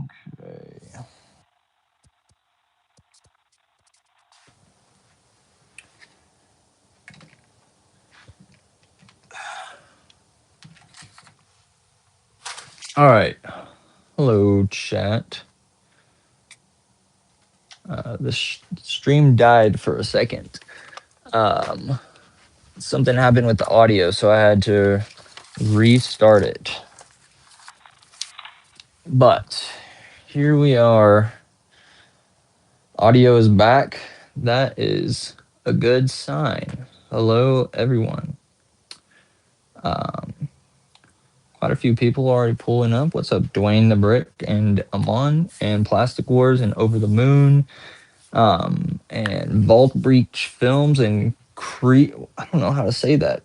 Okay. All right. Hello, chat. The stream died for a second. Um, Something happened with the audio, so I had to restart it. But here we are. Audio is back. That is a good sign. Hello, everyone. Um, Quite a few people already pulling up. What's up, Dwayne the Brick and Amon and Plastic Wars and Over the Moon, and Vault Breach Films and I don't know how to say that.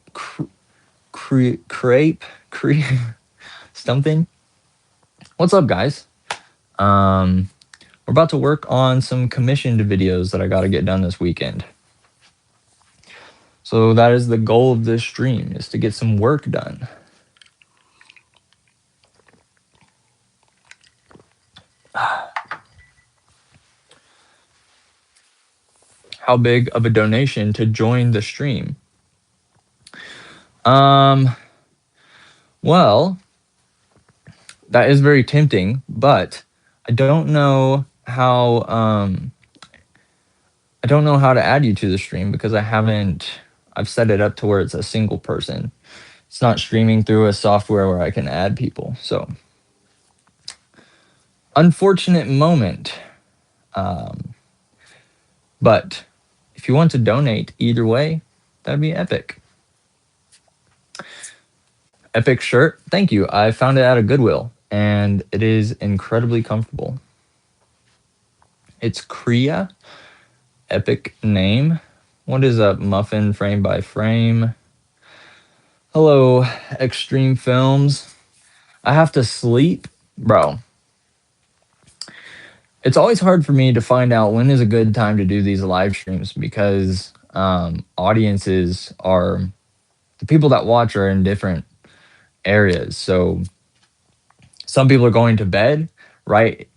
Crepe something. What's up, guys? We're about to work on some commissioned videos that I got to get done this weekend. So that is the goal of this stream, is to get some work done. How big of a donation to join the stream? Well, that is very tempting, but I don't know how to add you to the stream because I've set it up to where it's a single person. It's not streaming through a software where I can add people. So unfortunate moment. But if you want to donate either way, that'd be epic. Epic shirt. Thank you. I found it at a Goodwill and it is incredibly comfortable. It's Kriya. Epic name. What is up, Muffin Frame by Frame? Hello, Extreme Films. I have to sleep. Bro, it's always hard for me to find out when is a good time to do these live streams because audiences are, the people that watch are in different areas. So some people are going to bed, right?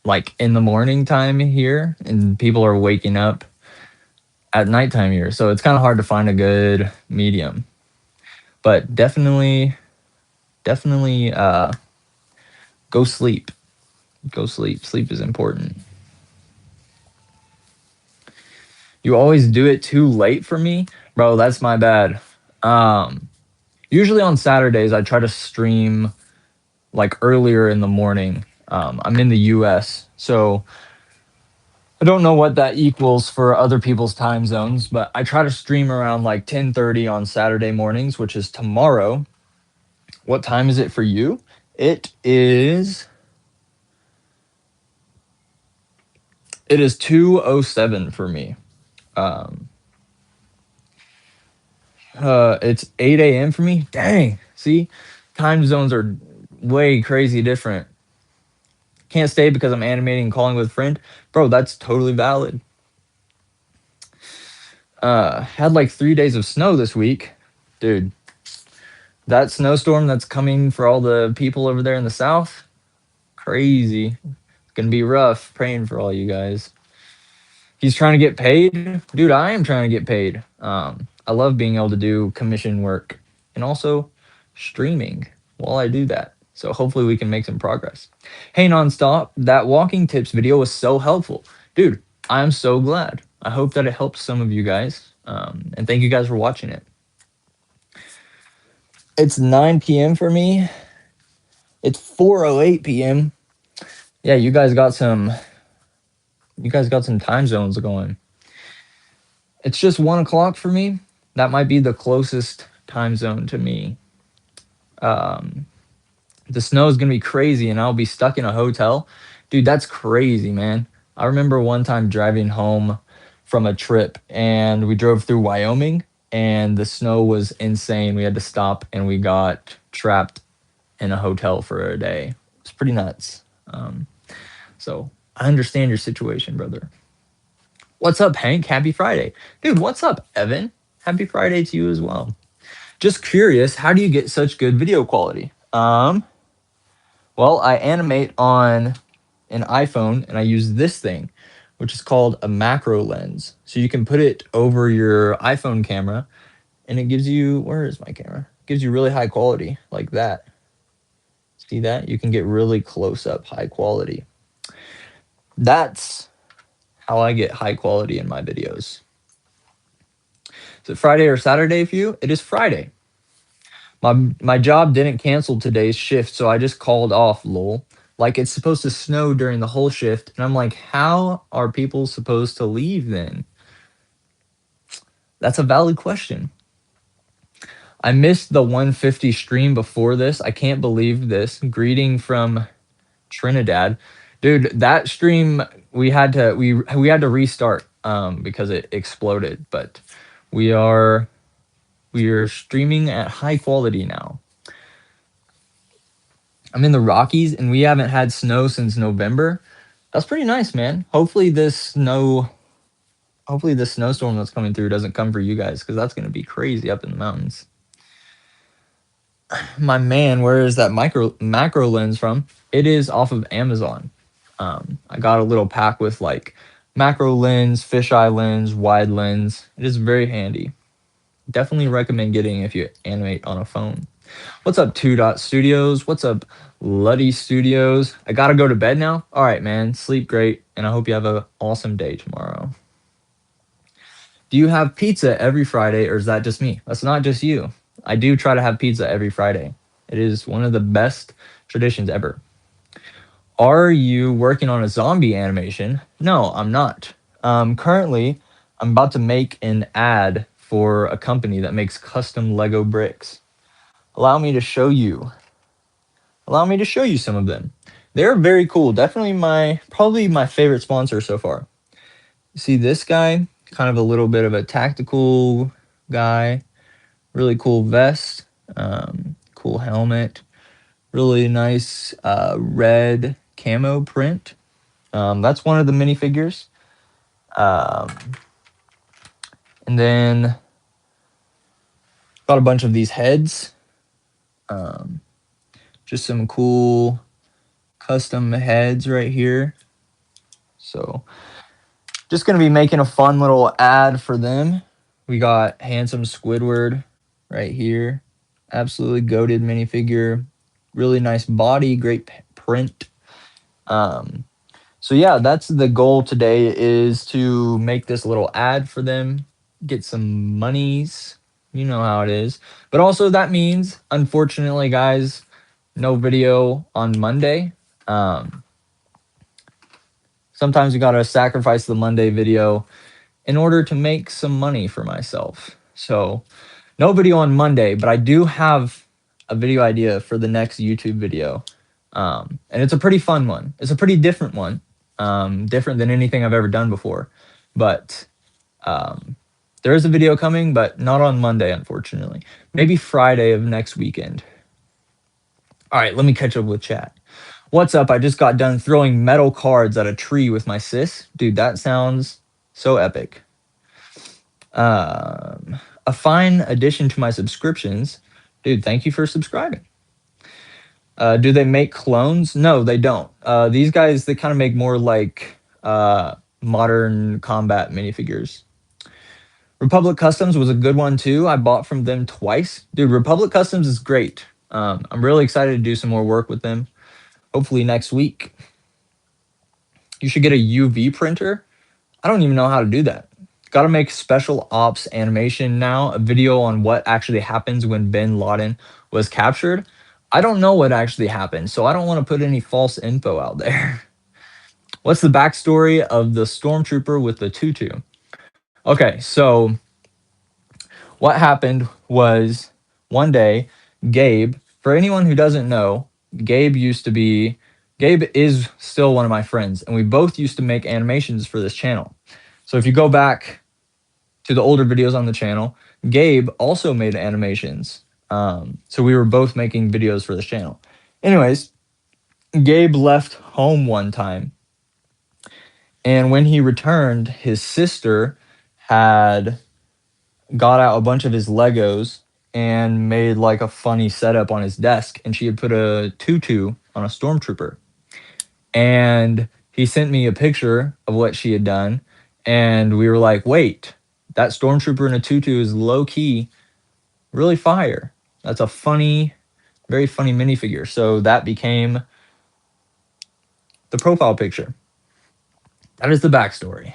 Like in the morning time here, and people are waking up at nighttime here. So it's kind of hard to find a good medium. But definitely go sleep. Go sleep. Sleep is important. You always do it too late for me? Bro, that's my bad. Usually on Saturdays, I try to stream like earlier in the morning. I'm in the US, so I don't know what that equals for other people's time zones, but I try to stream around like 10:30 on Saturday mornings, which is tomorrow. What time is it for you? It is 2:07 for me. It's 8 a.m. for me. Dang. See, time zones are way crazy different. Can't stay because I'm animating and calling with a friend. Bro, that's totally valid. Had like 3 days of snow this week. Dude, that snowstorm that's coming for all the people over there in the south, crazy. It's gonna be rough. Praying for all you guys. He's trying to get paid. Dude, I am trying to get paid. I love being able to do commission work and also streaming while I do that. So hopefully we can make some progress. Hey, Nonstop, that walking tips video was so helpful. Dude, I'm so glad. I hope that it helps some of you guys. And thank you guys for watching it. It's 9 p.m. for me. It's 4:08 p.m. Yeah, you guys got some time zones going. It's just 1 o'clock for me. That might be the closest time zone to me. The snow is gonna be crazy and I'll be stuck in a hotel. Dude, that's crazy, man. I remember one time driving home from a trip and we drove through Wyoming and the snow was insane. We had to stop and we got trapped in a hotel for a day. It's pretty nuts. So I understand your situation, brother. What's up, Hank? Happy Friday. Dude, what's up, Evan? Happy Friday to you as well. Just curious, how do you get such good video quality? Well, I animate on an iPhone and I use this thing, which is called a macro lens. So you can put it over your iPhone camera and it gives you, where is my camera? It gives you really high quality like that. See that? You can get really close up high quality. That's how I get high quality in my videos. Is it Friday or Saturday for you? It is Friday. My job didn't cancel today's shift, so I just called off, lol. Like it's supposed to snow during the whole shift, and I'm like, how are people supposed to leave then? That's a valid question. I missed the 150 stream before this. I can't believe this. Greeting from Trinidad. Dude, that stream we had to restart because it exploded, but we are we are streaming at high quality now. I'm in the Rockies and we haven't had snow since November. That's pretty nice, man. Hopefully this snowstorm that's coming through doesn't come for you guys because that's going to be crazy up in the mountains. My man, where is that macro lens from? It is off of Amazon. I got a little pack with like macro lens, fisheye lens, wide lens. It is very handy. Definitely recommend getting if you animate on a phone. What's up, Two Dot Studios? What's up, Luddy Studios? I gotta go to bed now. All right, man. Sleep great, and I hope you have an awesome day tomorrow. Do you have pizza every Friday, or is that just me? That's not just you. I do try to have pizza every Friday. It is one of the best traditions ever. Are you working on a zombie animation? No, I'm not. Currently, I'm about to make an ad for a company that makes custom Lego bricks. Allow me to show you. Allow me to show you some of them. They're very cool. Definitely probably my favorite sponsor so far. See this guy? Kind of a little bit of a tactical guy. Really cool vest. Cool helmet. Really nice red camo print. That's one of the minifigures. And then got a bunch of these heads. Just some cool custom heads right here. So just going to be making a fun little ad for them. We got handsome Squidward right here. Absolutely goated minifigure. Really nice body, great print. So yeah, that's the goal today, is to make this little ad for them, get some monies. You know how it is. But also that means, unfortunately, guys, no video on Monday. Sometimes you gotta sacrifice the Monday video in order to make some money for myself. So no video on Monday, but I do have a video idea for the next YouTube video. And it's a pretty fun one. It's a pretty different one. Different than anything I've ever done before. But there is a video coming, but not on Monday, unfortunately. Maybe Friday of next weekend. All right, let me catch up with chat. What's up? I just got done throwing metal cards at a tree with my sis. Dude, that sounds so epic. A fine addition to my subscriptions. Dude, thank you for subscribing. Do they make clones? No, they don't. These guys, they kind of make more like modern combat minifigures. Republic Customs was a good one too. I bought from them twice. Dude, Republic Customs is great. I'm really excited to do some more work with them. Hopefully next week. You should get a UV printer. I don't even know how to do that. Got to make special ops animation now, a video on what actually happens when Bin Laden was captured. I don't know what actually happened, so I don't want to put any false info out there. What's the backstory of the stormtrooper with the tutu? Okay, so what happened was one day, Gabe, for anyone who doesn't know, Gabe is still one of my friends, and we both used to make animations for this channel. So if you go back to the older videos on the channel, Gabe also made animations. So we were both making videos for this channel. Anyways, Gabe left home one time, and when he returned, his sister had got out a bunch of his Legos and made like a funny setup on his desk, and she had put a tutu on a stormtrooper. and he sent me a picture of what she had done, and we were like, wait, that stormtrooper in a tutu is low key really fire. That's a funny, very funny minifigure. So that became the profile picture. That is the backstory.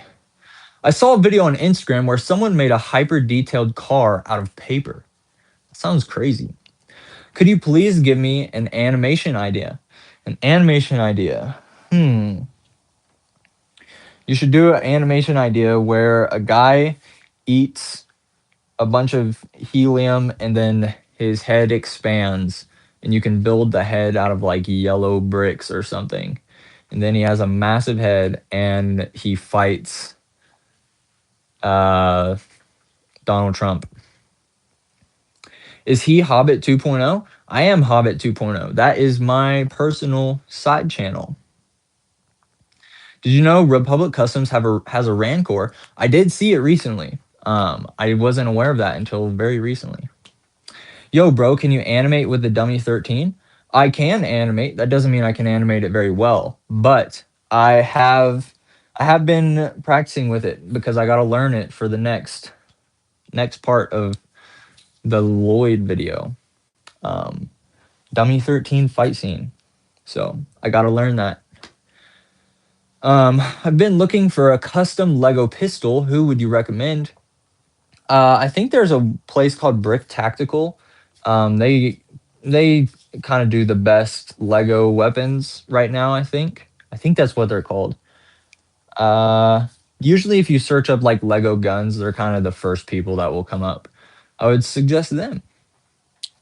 I saw a video on Instagram where someone made a hyper detailed car out of paper. That sounds crazy. Could you please give me an animation idea? An animation idea. You should do an animation idea where a guy eats a bunch of helium and then his head expands and you can build the head out of like yellow bricks or something. And then he has a massive head and he fights uh, Donald Trump. Is he Hobbit 2.0? I am Hobbit 2.0. That is my personal side channel. Did you know Republic Customs has a Rancor? I did see it recently. I wasn't aware of that until very recently. Yo, bro, can you animate with the Dummy 13? I can animate. That doesn't mean I can animate it very well, but I have been practicing with it because I got to learn it for the next part of the Lloyd video. Um, Dummy 13 fight scene. So I got to learn that. I've been looking for a custom Lego pistol. Who would you recommend? I think there's a place called Brick Tactical. They kind of do the best Lego weapons right now. I think that's what they're called. Uh, Usually, if you search up like Lego guns, they're kind of the first people that will come up. I would suggest them.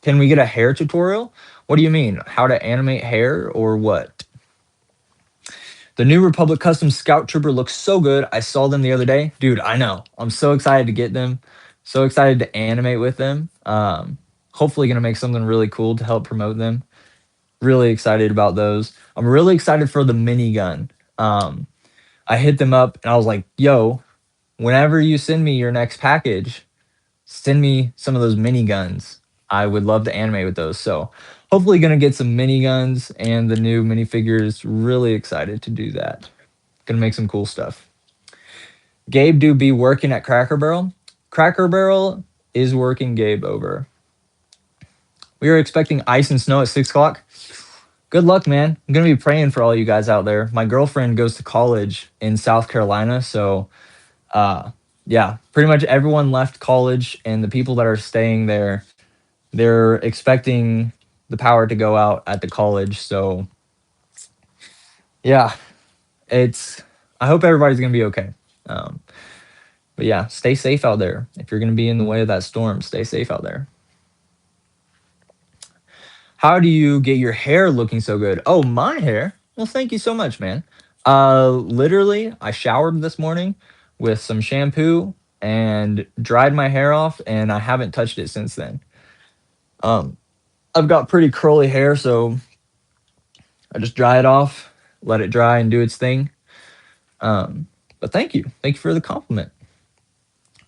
Can we get a hair tutorial? What do you mean? How to animate hair or what? The New Republic Custom Scout Trooper looks so good. I saw them the other day. Dude, I know. I'm so excited to get them. So excited to animate with them. Hopefully going to make something really cool to help promote them. Really excited about those. I'm really excited for the minigun. I hit them up and I was like, yo, whenever you send me your next package, send me some of those miniguns. I would love to animate with those. So hopefully gonna get some miniguns and the new minifigures. Really excited to do that. Gonna make some cool stuff. Gabe do be working at Cracker Barrel. Cracker Barrel is working Gabe over. We are expecting ice and snow at 6 o'clock. Good luck, man. I'm gonna be praying for all you guys out there. My girlfriend goes to college in South Carolina, so yeah, pretty much everyone left college, and the people that are staying there, they're expecting the power to go out at the college. So yeah, it's. I hope everybody's gonna be okay. Um, but yeah, stay safe out there. If you're gonna be in the way of that storm, stay safe out there. How do you get your hair looking so good? Oh, my hair. Well, thank you so much, man. Literally, I showered this morning with some shampoo and dried my hair off, and I haven't touched it since then. Um, I've got pretty curly hair, so I just dry it off, let it dry and do its thing. But thank you for the compliment.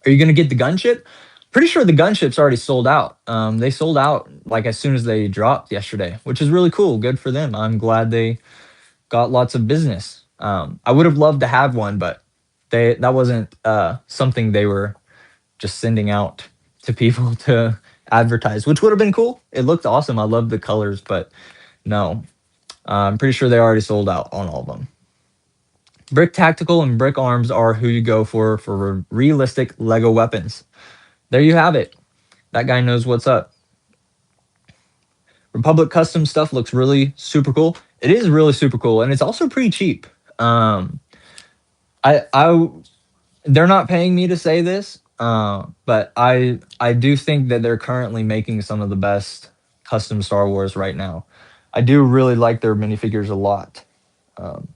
Are you gonna get the gunship? Pretty sure the gunship's already sold out. They sold out like as soon as they dropped yesterday, which is really cool. Good for them. I'm glad they got lots of business. I would have loved to have one, but that wasn't something they were just sending out to people to advertise, which would have been cool. It looked awesome. I love the colors, but no, I'm pretty sure they already sold out on all of them. Brick Tactical and Brick Arms are who you go for realistic Lego weapons. There you have it. That guy knows what's up. Republic Custom stuff looks really super cool. It is really super cool, and it's also pretty cheap. Um, I they're not paying me to say this, but I do think that they're currently making some of the best custom Star Wars right now. I do really like their minifigures a lot. Um,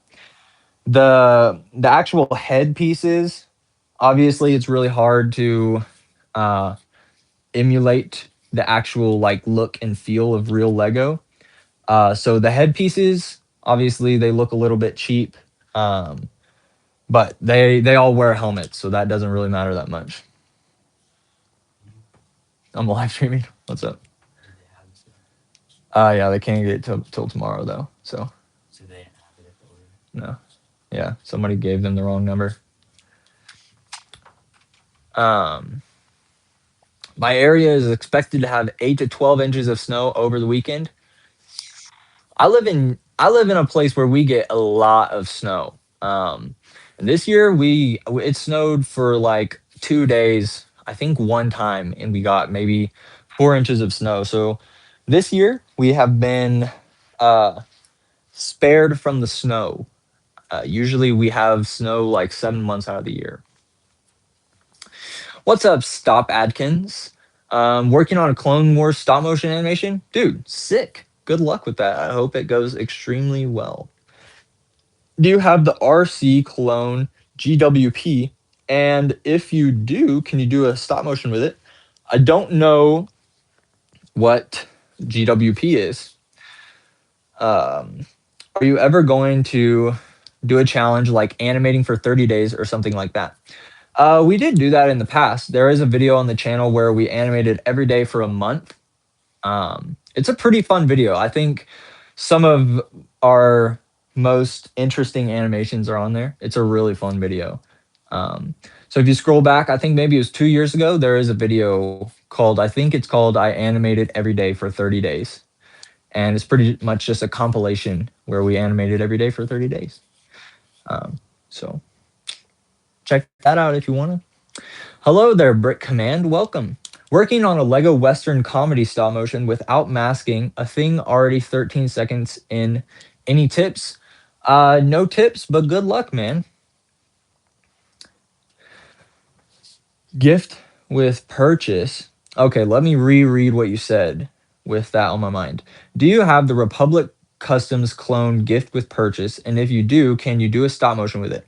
the actual head pieces, obviously, it's really hard to uh, emulate the actual like look and feel of real Lego. So the head pieces, obviously, they look a little bit cheap, um, but they all wear helmets, so that doesn't really matter that much. I'm live streaming. What's up? Yeah, they can't get it till tomorrow though. So No. Yeah, somebody gave them the wrong number. Um, my area is expected to have 8 to 12 inches of snow over the weekend. I live in a place where we get a lot of snow. And this year it snowed for like 2 days, I think one time, and we got maybe 4 inches of snow. So this year we have been uh, spared from the snow. Usually we have snow like 7 months out of the year. What's up, Stop Adkins? Working on a Clone Wars stop motion animation? Dude, sick. Good luck with that. I hope it goes extremely well. Do you have the RC Clone GWP? And if you do, can you do a stop motion with it? I don't know what GWP is. Um, are you ever going to do a challenge like animating for 30 days or something like that? We did do that in the past. There is a video on the channel where we animated every day for a month. It's a pretty fun video. I think some of our most interesting animations are on there. It's a really fun video. So if you scroll back, I think maybe it was 2 years ago, there is a video called, I think it's called I Animated Every Day for 30 Days. And it's pretty much just a compilation where we animated every day for 30 days. So check that out if you want to. Hello there, Brick Command. Welcome. Working on a Lego Western comedy stop motion without masking, a thing already 13 seconds in. Any tips? No tips, but good luck, man. Gift with purchase. Okay, let me reread what you said with that on my mind. Do you have the Republic Customs clone gift with purchase? And if you do, can you do a stop motion with it?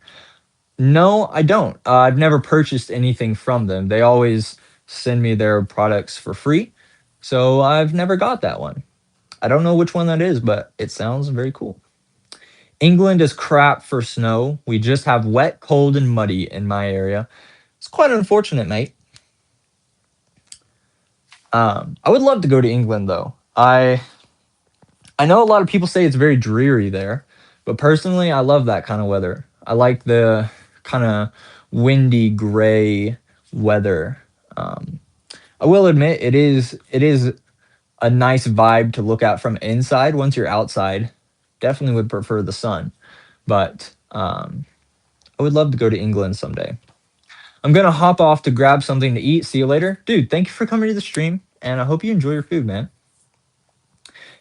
No, I don't. I've never purchased anything from them. They always send me their products for free. So I've never got that one. I don't know which one that is, but it sounds very cool. England is crap for snow. We just have wet, cold, and muddy in my area. It's quite unfortunate, mate. I would love to go to England though. I know a lot of people say it's very dreary there, but personally, I love that kind of weather. I like the kind of windy, gray weather. Um, I will admit it is a nice vibe to look at from inside. Once you're outside, definitely would prefer the sun, but I would love to go to England someday. I'm gonna hop off to grab something to eat. See you later, dude. Thank you for coming to the stream, and I hope you enjoy your food, man.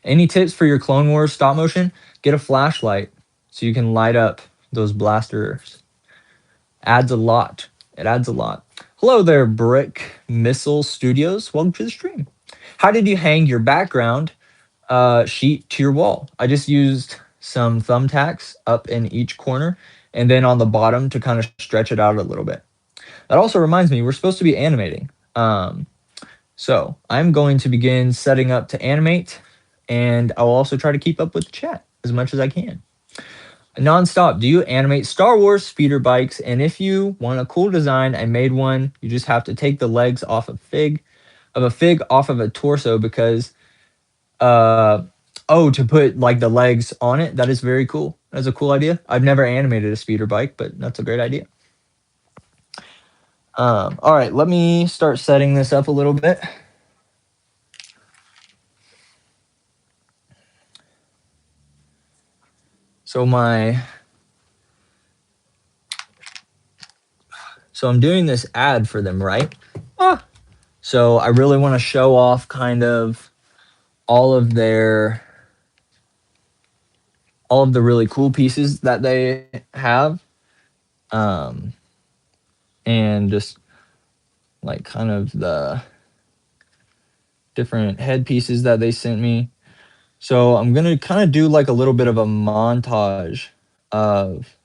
Any tips for your Clone Wars stop motion? Get a flashlight so you can light up those blasters. Adds a lot. It adds a lot. Hello there, Brick Missile Studios. Welcome to the stream. How did you hang your background sheet to your wall? I just used some thumbtacks up in each corner and then on the bottom to kind of stretch it out a little bit. That also reminds me, we're supposed to be animating. So I'm going to begin setting up to animate, and I'll also try to keep up with the chat as much as I can. Nonstop, do you animate Star Wars speeder bikes? And if you want a cool design, I made one. You just have to take the legs off a fig off of a torso because to put like the legs on it. That is very cool. That's a cool idea. I've never animated a speeder bike, but that's a great idea. All right, let me start setting this up a little bit. So I'm doing this ad for them, right? So I really want to show off kind of all of the really cool pieces that they have. And just like kind of the different head pieces that they sent me. So I'm going to kind of do like a little bit of a montage of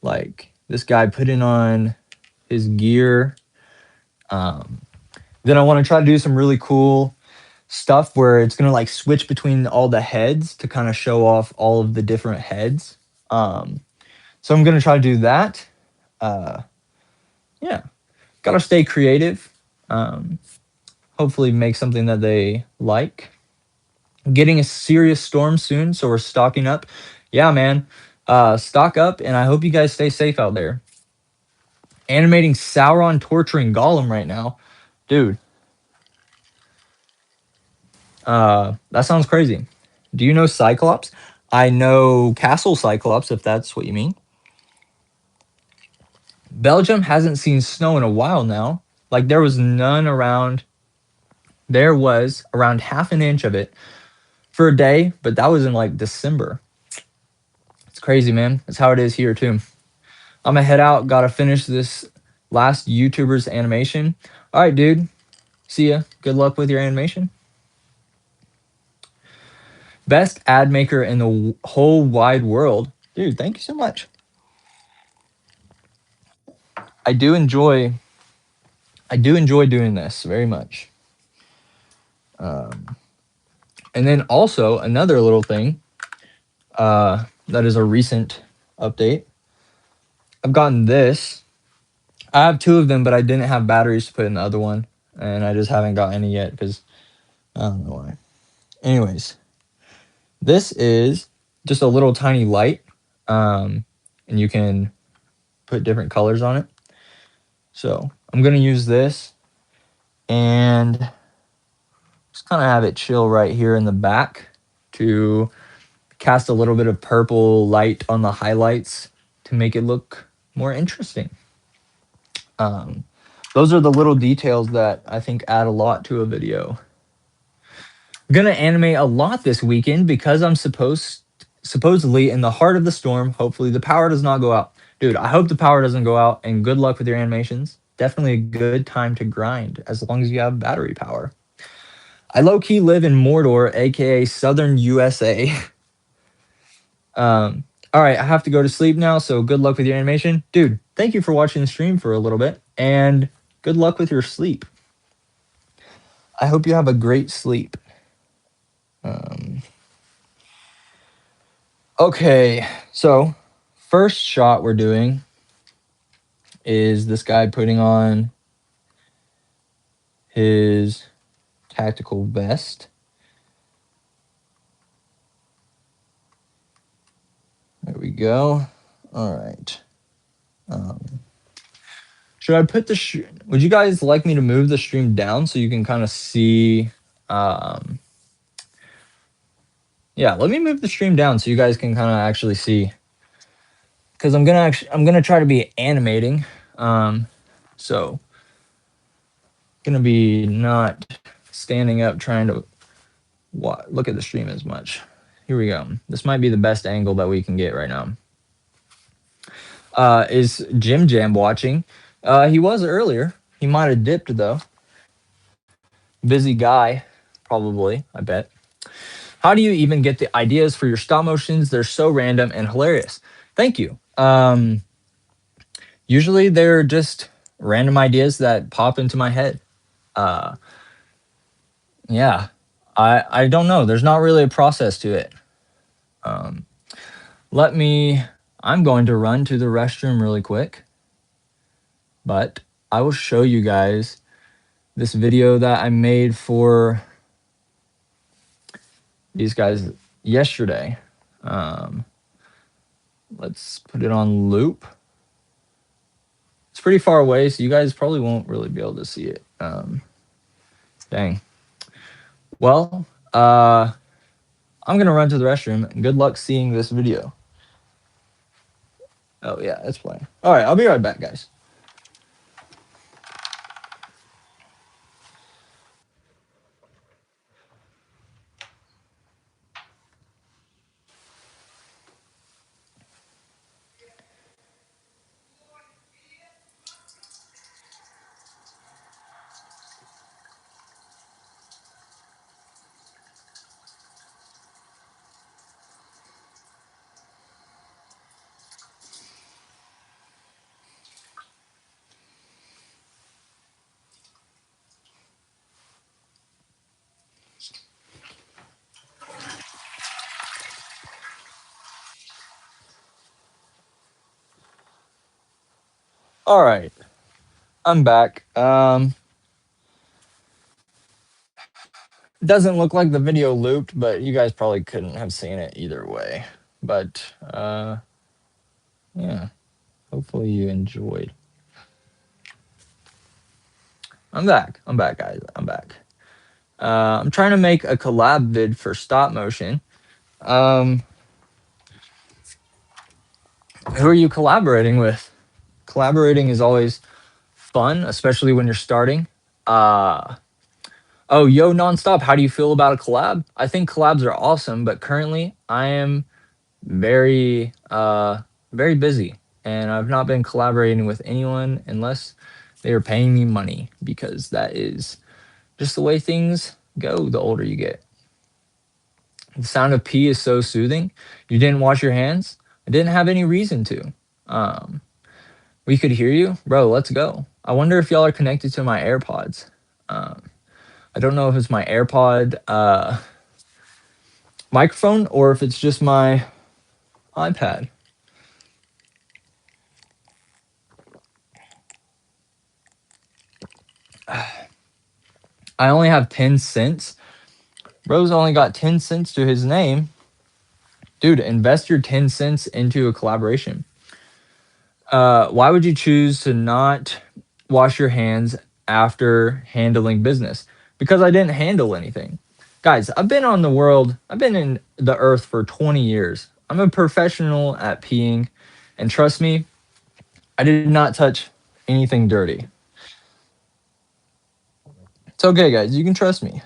like this guy putting on his gear. Then I want to try to do some really cool stuff where it's going to like switch between all the heads to kind of show off all of the different heads. So I'm going to try to do that. Yeah, got to stay creative. Hopefully make something that they like. Getting a serious storm soon, so we're stocking up. Yeah, man. Stock up, and I hope you guys stay safe out there. Animating Sauron torturing Gollum right now, dude. That sounds crazy. Do you know Cyclops? I know Castle Cyclops, if that's what you mean. Belgium hasn't seen snow in a while now. Like there was none around. There was around half an inch of it for a day, but that was in like December. It's crazy, man. That's how it is here too. I'm gonna head out. Gotta finish this last YouTuber's animation. All right, dude. See ya. Good luck with your animation. Best ad maker in the whole wide world, dude. Thank you so much. I do enjoy. I do enjoy doing this very much. Um, and then also another little thing that is a recent update. I've gotten this. I have two of them, but I didn't have batteries to put in the other one, and I just haven't got any yet because I don't know why. Anyways, this is just a little tiny light, and you can put different colors on it. So I'm gonna use this and just kind of have it chill right here in the back to cast a little bit of purple light on the highlights to make it look more interesting. Um, those are the little details that I think add a lot to a video. I'm gonna animate a lot this weekend because I'm supposedly in the heart of the storm. Hopefully the power does not go out. Dude, I hope the power doesn't go out, and good luck with your animations. Definitely a good time to grind as long as you have battery power. I low key live in Mordor, aka Southern USA. All right, I have to go to sleep now, so good luck with your animation. Dude, thank you for watching the stream for a little bit, and good luck with your sleep. I hope you have a great sleep. Okay, so first shot we're doing is this guy putting on his tactical vest. There we go. All right. Should I put the would you guys like me to move the stream down so you can kind of see yeah, let me move the stream down so you guys can kind of actually see, because I'm gonna try to be animating, so gonna be not standing up trying to look at the stream as much. Here we go. This might be the best angle that we can get right now. Is Jim Jam watching? He was earlier. He might have dipped though. Busy guy, probably. I bet. How do you even get the ideas for your stop motions? They're so random and hilarious. Thank you. Usually they're just random ideas that pop into my head. Yeah, I don't know. There's not really a process to it. Let me. I'm going to run to the restroom really quick, but I will show you guys this video that I made for these guys yesterday. Let's put it on loop. It's pretty far away, so you guys probably won't really be able to see it. Dang. Well, I'm gonna run to the restroom. Good luck seeing this video. Oh yeah, it's playing. All right, I'll be right back, guys. All right, I'm back. Doesn't look like the video looped, but you guys probably couldn't have seen it either way. But yeah, hopefully you enjoyed. I'm back. I'm back, guys. I'm back. I'm trying to make a collab vid for stop motion. Um, who are you collaborating with? Collaborating is always fun, especially when you're starting. Uh, oh, yo, nonstop. How do you feel about a collab? I think collabs are awesome, but currently I am very, very busy, and I've not been collaborating with anyone unless they are paying me money because that is just the way things go. The older you get, the sound of pee is so soothing. You didn't wash your hands. I didn't have any reason to. Um, we could hear you, bro. Let's go. I wonder if y'all are connected to my AirPods. Um, I don't know if it's my AirPod microphone or if it's just my iPad. I only have 10 cents. Bro's only got 10 cents to his name. Dude, invest your 10 cents into a collaboration. Why would you choose to not wash your hands after handling business? Because I didn't handle anything. Guys, I've been in the earth for 20 years. I'm a professional at peeing. And trust me, I did not touch anything dirty. It's okay, guys. You can trust me.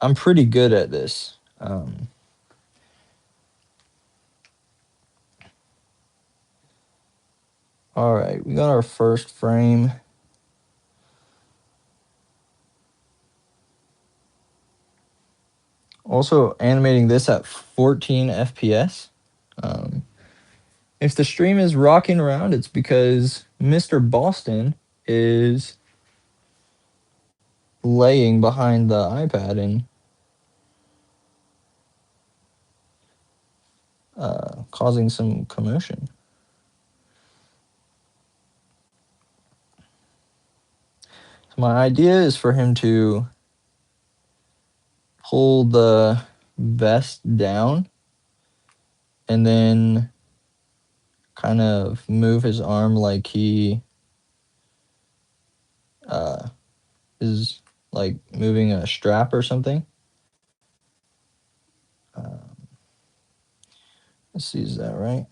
I'm pretty good at this. All right, we got our first frame. Also animating this at 14 FPS. Um, if the stream is rocking around, it's because Mr. Boston is laying behind the iPad and causing some commotion. So my idea is for him to pull the vest down and then kind of move his arm like he is like moving a strap or something. Let's see, is that right?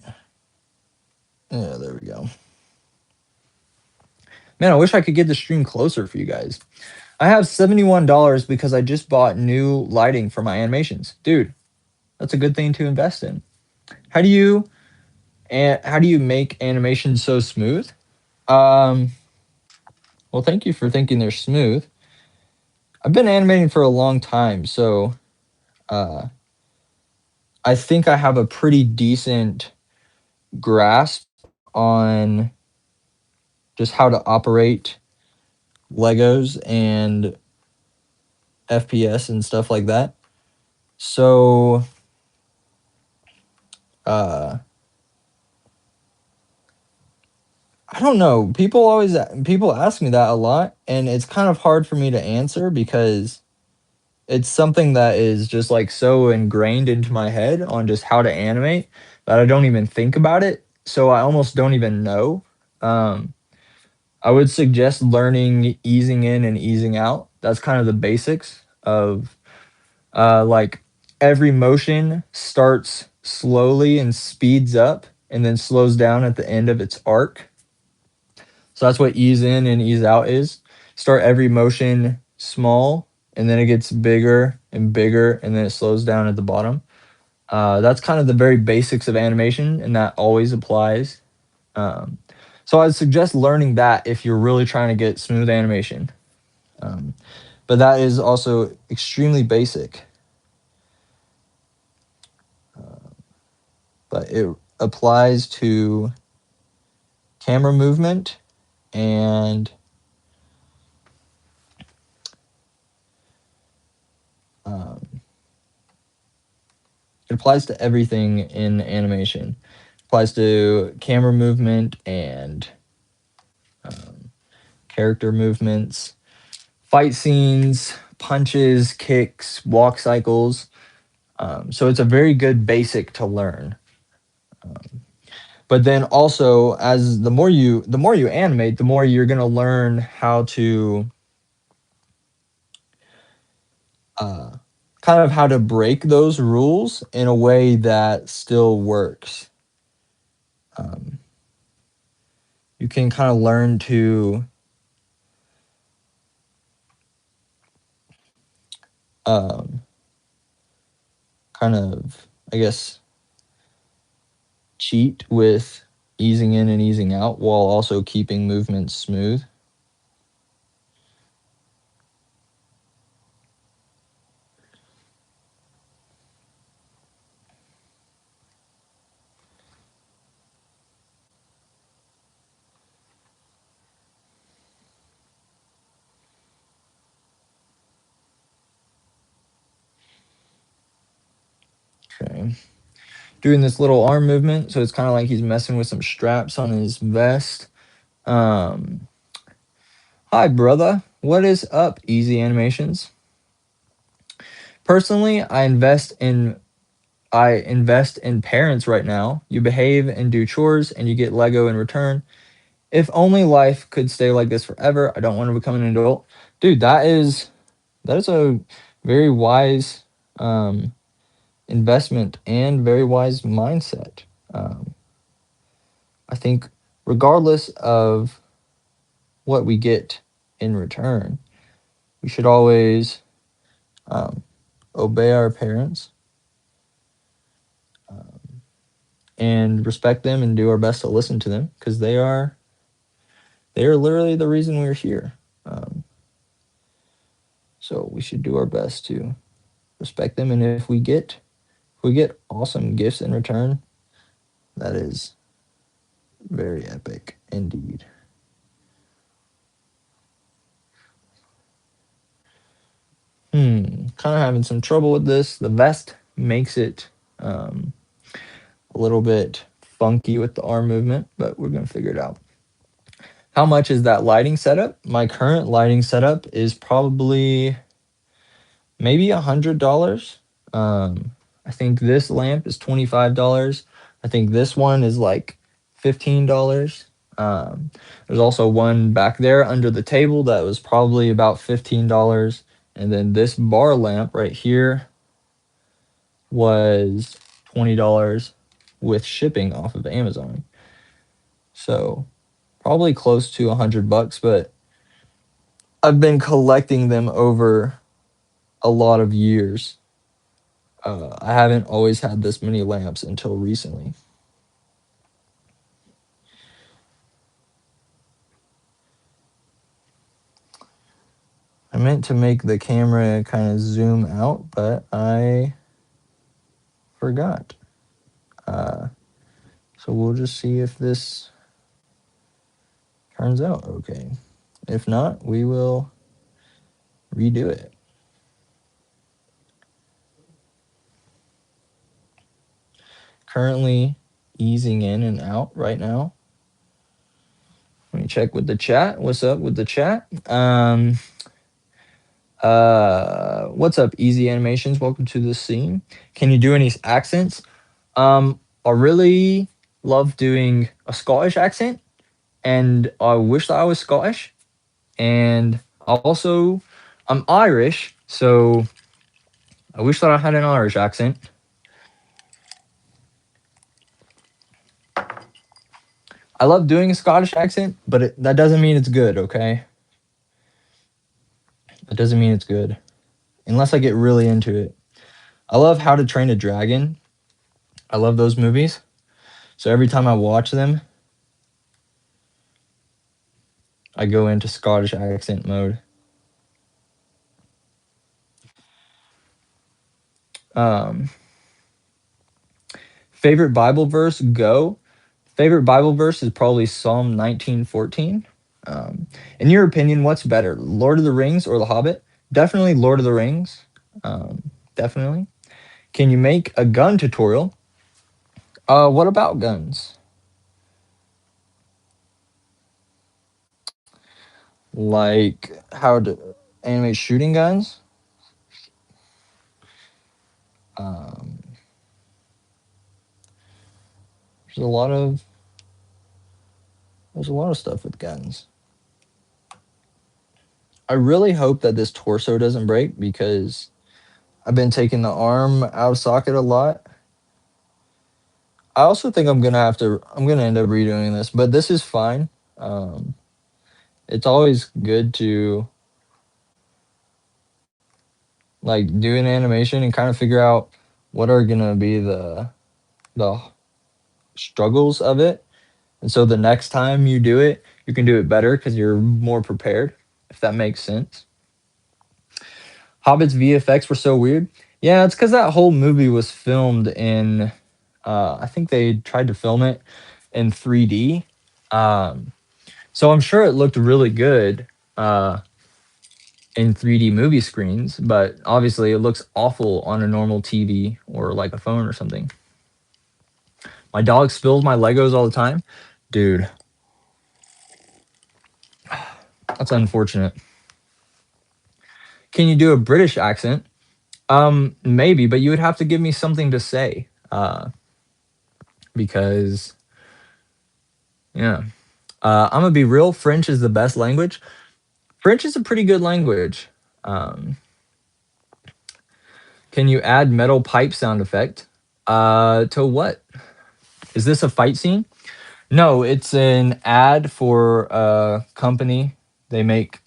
Yeah, there we go. Man, I wish I could get the stream closer for you guys. I have $71 because I just bought new lighting for my animations. Dude, that's a good thing to invest in. How do you make animations so smooth? Um, well, thank you for thinking they're smooth. I've been animating for a long time, so uh, I think I have a pretty decent grasp on just how to operate Legos and FPS and stuff like that. So uh I don't know. People ask me that a lot, and it's kind of hard for me to answer because it's something that is just like so ingrained into my head on just how to animate that I don't even think about it. So I almost don't even know. Um, I would suggest learning easing in and easing out. That's kind of the basics of like every motion starts slowly and speeds up and then slows down at the end of its arc. So that's what ease in and ease out is. Start every motion small and then it gets bigger and bigger and then it slows down at the bottom. That's kind of the very basics of animation and that always applies. Um, so I'd suggest learning that if you're really trying to get smooth animation. Um, but that is also extremely basic. But it applies to camera movement and um, it applies to everything in animation. It applies to camera movement and character movements, fight scenes, punches, kicks, walk cycles. So it's a very good basic to learn. But then also, as the more you animate, the more you're gonna learn how to uh, kind of how to break those rules in a way that still works. Um, you can kind of learn to um, kind of, I guess, cheat with easing in and easing out while also keeping movements smooth. Okay. Doing this little arm movement, so it's kind of like he's messing with some straps on his vest. Um, Hi, brother. What is up, Easy Animations? Personally, I invest in parents right now. You behave and do chores and you get Lego in return. If only life could stay like this forever. I don't want to become an adult. Dude, that is a very wise um investment and very wise mindset. Um I think regardless of what we get in return, we should always um obey our parents, and respect them and do our best to listen to them because they are literally the reason we're here. Um, so we should do our best to respect them, and if we get awesome gifts in return, that is very epic indeed. Kind of having some trouble with this. The vest makes it a little bit funky with the arm movement, but we're gonna figure it out. How much is that lighting setup? My current lighting setup is probably maybe $100. Um, I think this lamp is $25. I think this one is like $15. There's also one back there under the table that was probably about $15. And then this bar lamp right here was $20 with shipping off of Amazon. So probably close to $100, but I've been collecting them over a lot of years. I haven't always had this many lamps until recently. I meant to make the camera kind of zoom out, but I forgot. Uh, so we'll just see if this turns out okay. If not, we will redo it. Currently easing in and out right now. Let me check with the chat. What's up with the chat? What's up, Easy Animations? Welcome to the scene. Can you do any accents? I really love doing a Scottish accent, and I wish that I was Scottish. And also, I'm Irish, so I wish that I had an Irish accent. I love doing a Scottish accent, but that doesn't mean it's good, okay? That doesn't mean it's good. Unless I get really into it. I love How to Train a Dragon. I love those movies. So every time I watch them, I go into Scottish accent mode. Um, Favorite Bible verse? Go. Favorite Bible verse is probably Psalm 19:14. In your opinion, what's better, Lord of the Rings or The Hobbit? Definitely Lord of the Rings. Definitely. Can you make a gun tutorial? What about guns? Like how to animate shooting guns? Um, there's a lot of there's a lot of stuff with guns. I really hope that this torso doesn't break because I've been taking the arm out of socket a lot. I also think I'm gonna end up redoing this, but this is fine. Um, it's always good to like do an animation and kind of figure out what are gonna be the struggles of it. And so the next time you do it, you can do it better because you're more prepared, if that makes sense. Hobbit's VFX were so weird. Yeah, it's because that whole movie was filmed in, I think they tried to film it in 3D. Um, so I'm sure it looked really good uh, in 3D movie screens, but obviously it looks awful on a normal TV or like a phone or something. My dog spills my Legos all the time. Dude, that's unfortunate. Can you do a British accent? Maybe, but you would have to give me something to say. Because yeah. I'm gonna be real. French is the best language. French is a pretty good language. Um, can you add metal pipe sound effect? To what? Is this a fight scene? No, it's an ad for a company. They make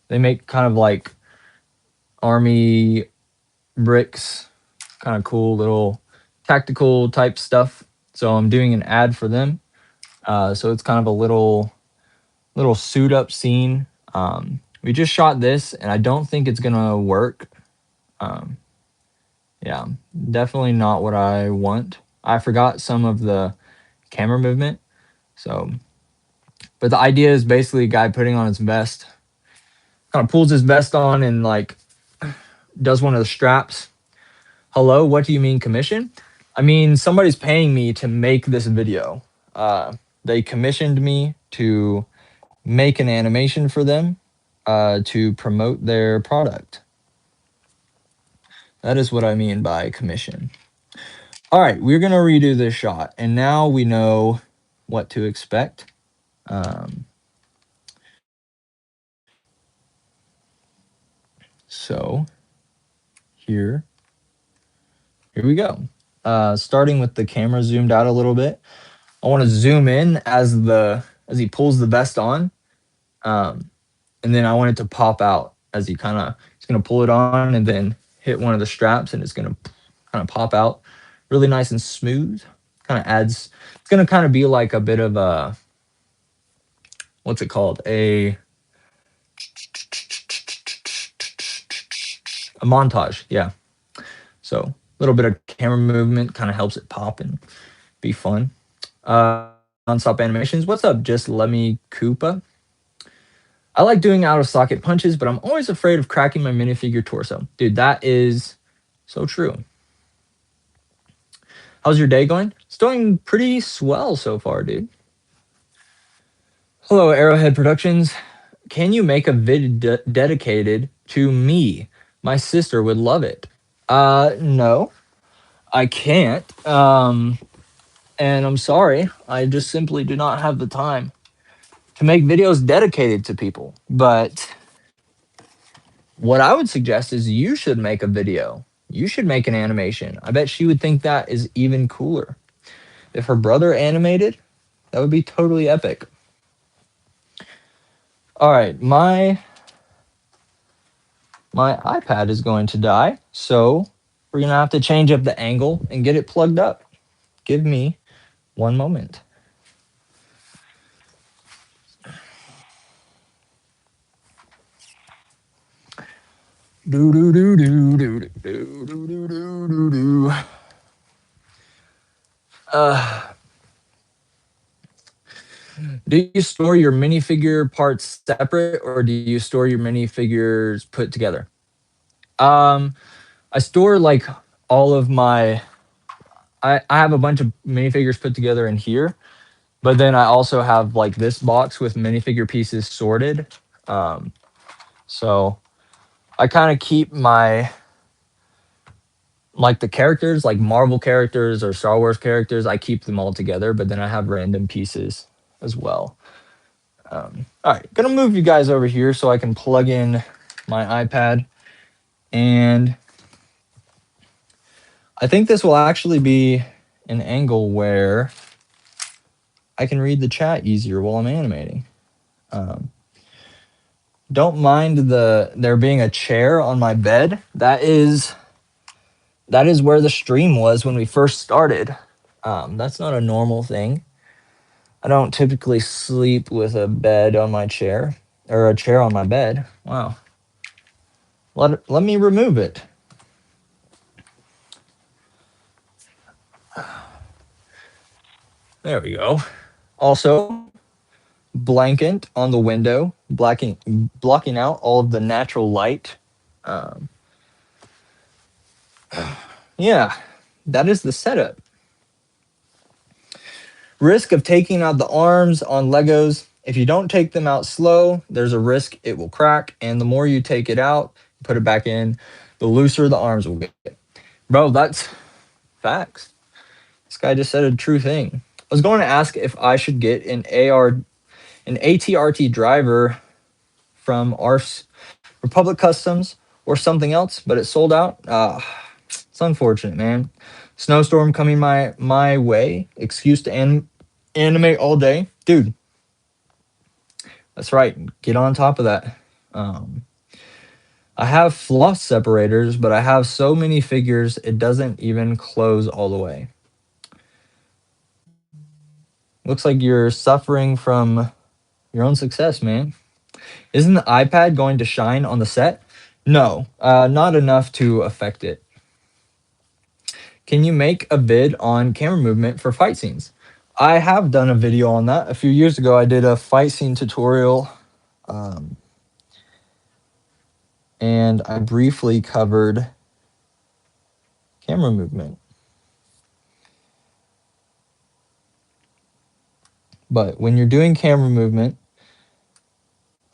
they make kind of like army bricks, kind of cool little tactical type stuff. So I'm doing an ad for them. So it's kind of a little suit up scene. We just shot this, and I don't think it's gonna work. Um, yeah, definitely not what I want. I forgot some of the camera movement. So, but the idea is basically a guy putting on his vest, kind of pulls his vest on and like does one of the straps. Hello, what do you mean commission? I mean, somebody's paying me to make this video. They commissioned me to make an animation for them to promote their product. That is what I mean by commission. All right, we're going to redo this shot, and now we know what to expect. Um, so here we go. Starting with the camera zoomed out a little bit. I want to zoom in as he pulls the vest on, um, and then I want it to pop out as he's gonna pull it on and then hit one of the straps, and it's gonna kind of pop out, really nice and smooth. Kind of adds. It's gonna kind of be like a bit of a what's it called a montage. Yeah. So a little bit of camera movement kind of helps it pop and be fun. Nonstop animations. What's up? Just let me Koopa. I like doing out of socket punches, but I'm always afraid of cracking my minifigure torso. Dude, that is so true. How's your day going? It's doing pretty swell so far, dude. Hello, Arrowhead Productions. Can you make a vid dedicated to me? My sister would love it. No, I can't. And I'm sorry. I just simply do not have the time to make videos dedicated to people. But what I would suggest is you should make a video. You should make an animation. I bet she would think that is even cooler. If her brother animated, that would be totally epic. All right, my iPad is going to die, so we're gonna have to change up the angle and get it plugged up. Give me one moment. Do do do do do do do do do do do. Uh, do you store your minifigure parts separate, or do you store your minifigures put together? I store like all of my. I have a bunch of minifigures put together in here, but then I also have like this box with minifigure pieces sorted. So I kind of keep my Like the characters, like Marvel characters or Star Wars characters, I keep them all together, but then I have random pieces as well. All right, gonna move you guys over here so I can plug in my iPad, and I think this will actually be an angle where I can read the chat easier while I'm animating. Um, don't mind there being a chair on my bed. That is where the stream was when we first started. That's not a normal thing. I don't typically sleep with a bed on my chair or a chair on my bed. Wow. Let me remove it. There we go. Also, blanket on the window, blocking out all of the natural light. Um, yeah, that is the setup. Risk of taking out the arms on Legos. If you don't take them out slow, there's a risk it will crack. And the more you take it out, put it back in, the looser the arms will get. Bro, that's facts. This guy just said a true thing. I was going to ask if I should get an ATRT driver from ARF's Republic Customs or something else, but it sold out. It's unfortunate, man. Snowstorm coming my way. Excuse to animate all day, dude. That's right. Get on top of that. Um, I have floss separators, but I have so many figures it doesn't even close all the way. Looks like you're suffering from your own success, man. Isn't the iPad going to shine on the set? No, not enough to affect it. Can you make a vid on camera movement for fight scenes? I have done a video on that. A few years ago, I did a fight scene tutorial, and I briefly covered camera movement. But when you're doing camera movement,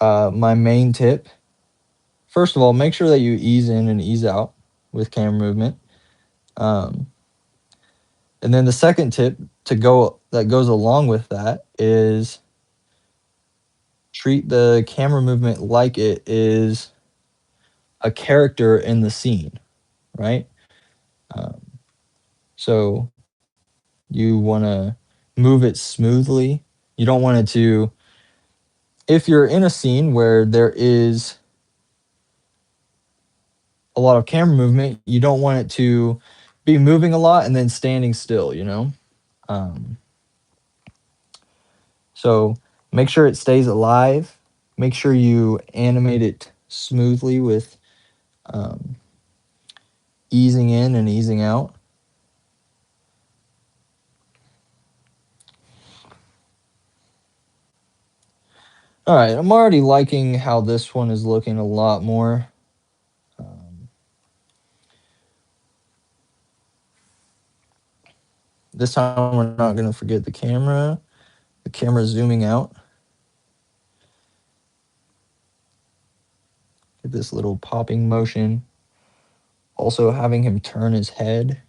my main tip, first of all, make sure that you ease in and ease out with camera movement. And then the second tip that goes along with that is treat the camera movement like it is a character in the scene, right? Um, so you want to move it smoothly. You don't want it to, if you're in a scene where there is a lot of camera movement, you don't want it to be moving a lot and then standing still, you know? So make sure it stays alive. Make sure you animate it smoothly with easing in and easing out. All right, I'm already liking how this one is looking a lot more. This time we're not going to forget the camera. The camera zooming out. Get this little popping motion. Also having him turn his head,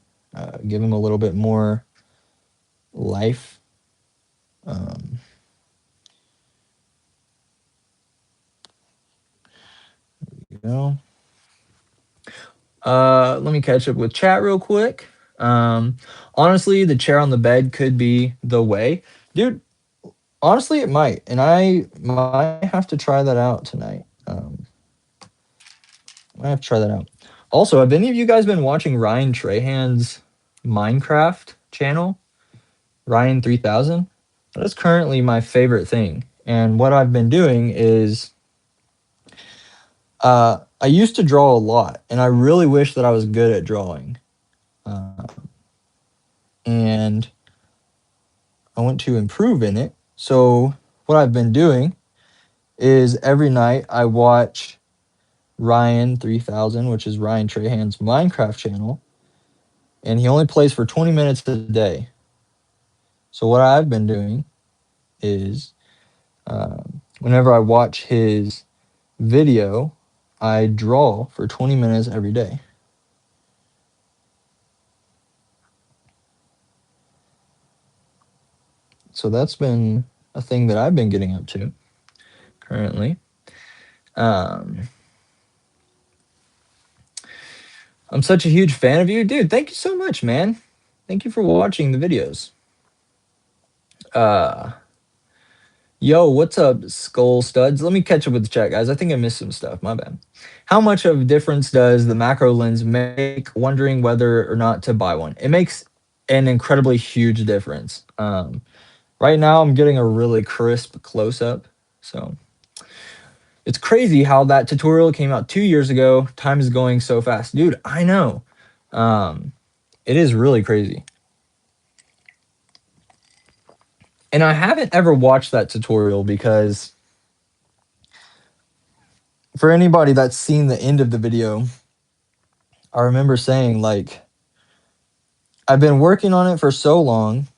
give him a little bit more life. There you go. Let me catch up with chat real quick. Honestly, the chair on the bed could be the way. Dude, honestly, it might. And I might have to try that out tonight. I have to try that out. Also, have any of you guys been watching Ryan Trahan's Minecraft channel? Ryan 3000? That is currently my favorite thing. And what I've been doing is I used to draw a lot, and I really wish that I was good at drawing. And I want to improve in it. So what I've been doing is every night I watch Ryan 3000, which is Ryan Trahan's Minecraft channel, and he only plays for 20 minutes a day. So what I've been doing is whenever I watch his video, I draw for 20 minutes every day. So that's been a thing that I've been getting up to currently. Um, I'm such a huge fan of you, dude. Thank you so much, man. Thank you for watching the videos. Uh, Yo, what's up, Skull Studs? Let me catch up with the chat, guys. I think I missed some stuff. My bad. How much of a difference does the macro lens make? Wondering whether or not to buy one. It makes an incredibly huge difference. Right now, I'm getting a really crisp close up, so it's crazy how that tutorial came out 2 years ago. Time is going so fast, dude. I know. Um, it is really crazy. And I haven't ever watched that tutorial because for anybody that's seen the end of the video, I remember saying, like, I've been working on it for so long.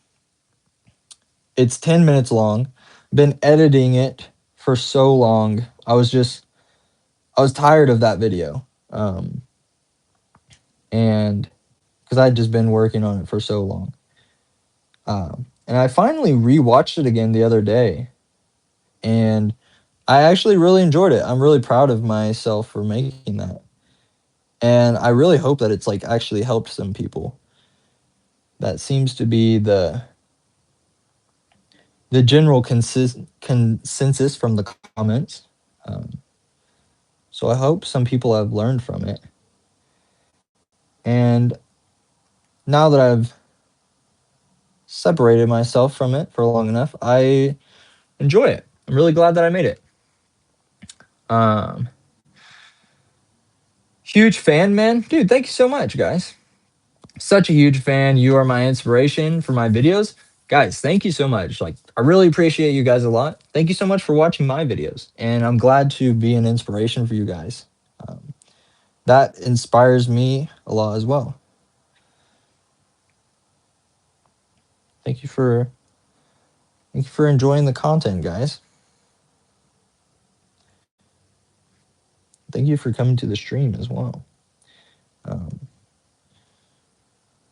It's 10 minutes long. Been editing it for so long. I was tired of that video. And because I'd just been working on it for so long. And I finally rewatched it again the other day. And I actually really enjoyed it. I'm really proud of myself for making that. And I really hope that it's like actually helped some people. That seems to be the general consensus from the comments. So I hope some people have learned from it. And now that I've separated myself from it for long enough, I enjoy it. I'm really glad that I made it. Huge fan, man. Dude, thank you so much, guys. Such a huge fan. You are my inspiration for my videos. Guys, thank you so much. Like, I really appreciate you guys a lot. Thank you so much for watching my videos. And I'm glad to be an inspiration for you guys. That inspires me a lot as well. Thank you for enjoying the content, guys. Thank you for coming to the stream as well.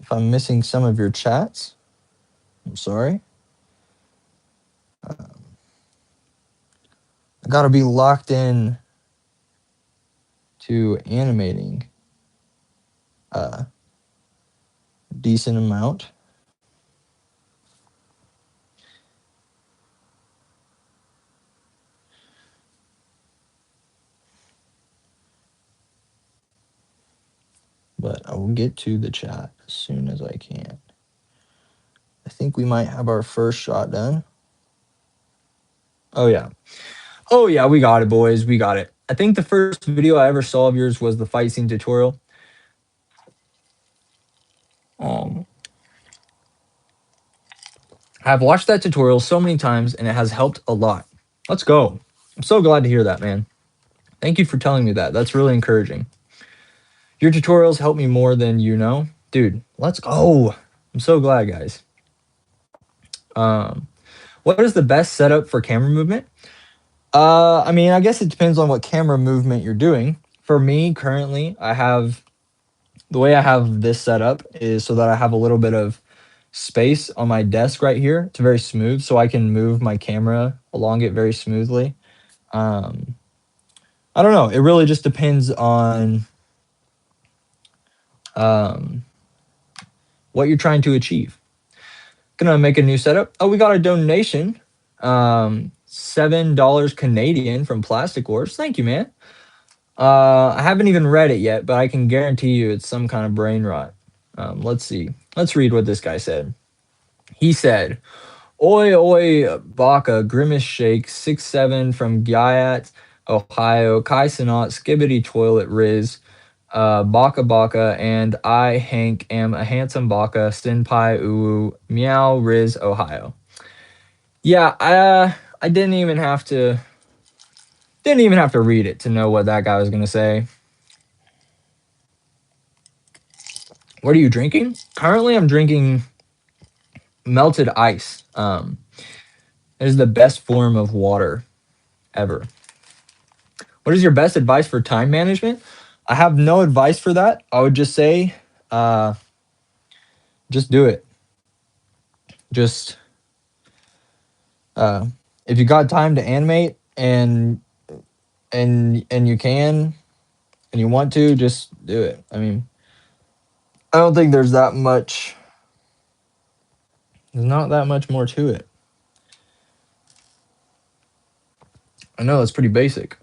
If I'm missing some of your chats, I'm sorry. I gotta be locked in to animating a decent amount. But I will get to the chat as soon as I can. I think we might have our first shot done. Oh yeah. Oh yeah, we got it, boys. We got it. I think the first video I ever saw of yours was the fight scene tutorial. I've watched that tutorial so many times and it has helped a lot. Let's go. I'm so glad to hear that, man. Thank you for telling me that. That's really encouraging. Your tutorials help me more than you know. Dude, let's go. I'm so glad, guys. What is the best setup for camera movement? I mean, I guess it depends on what camera movement you're doing. For me, currently, the way I have this set up is so that I have a little bit of space on my desk right here. It's very smooth, so I can move my camera along it very smoothly. I don't know. It really just depends on what you're trying to achieve. Gonna make a new setup. Oh, we got a donation. $7 Canadian from Plastic Wars. Thank you, man. I haven't even read it yet, but I can guarantee you it's some kind of brain rot. Let's see. Let's read what this guy said. He said, Oi, oi, Baka, Grimace Shake, 6'7" from Guyat, Ohio, Kai Sinat, Skibbity Toilet Riz, Baka Baka, and I, Hank, am a handsome Baka, Senpai Uwu, Meow, Riz, Ohio. Yeah, I didn't even have to read it to know what that guy was gonna say. What are you drinking? Currently, I'm drinking melted ice. It is the best form of water ever. What is your best advice for time management? I have no advice for that. I would just say, just do it. Just Uh, if you got time to animate and you can and you want to, just do it. I mean, I don't think there's that much. There's not that much more to it. I know it's pretty basic.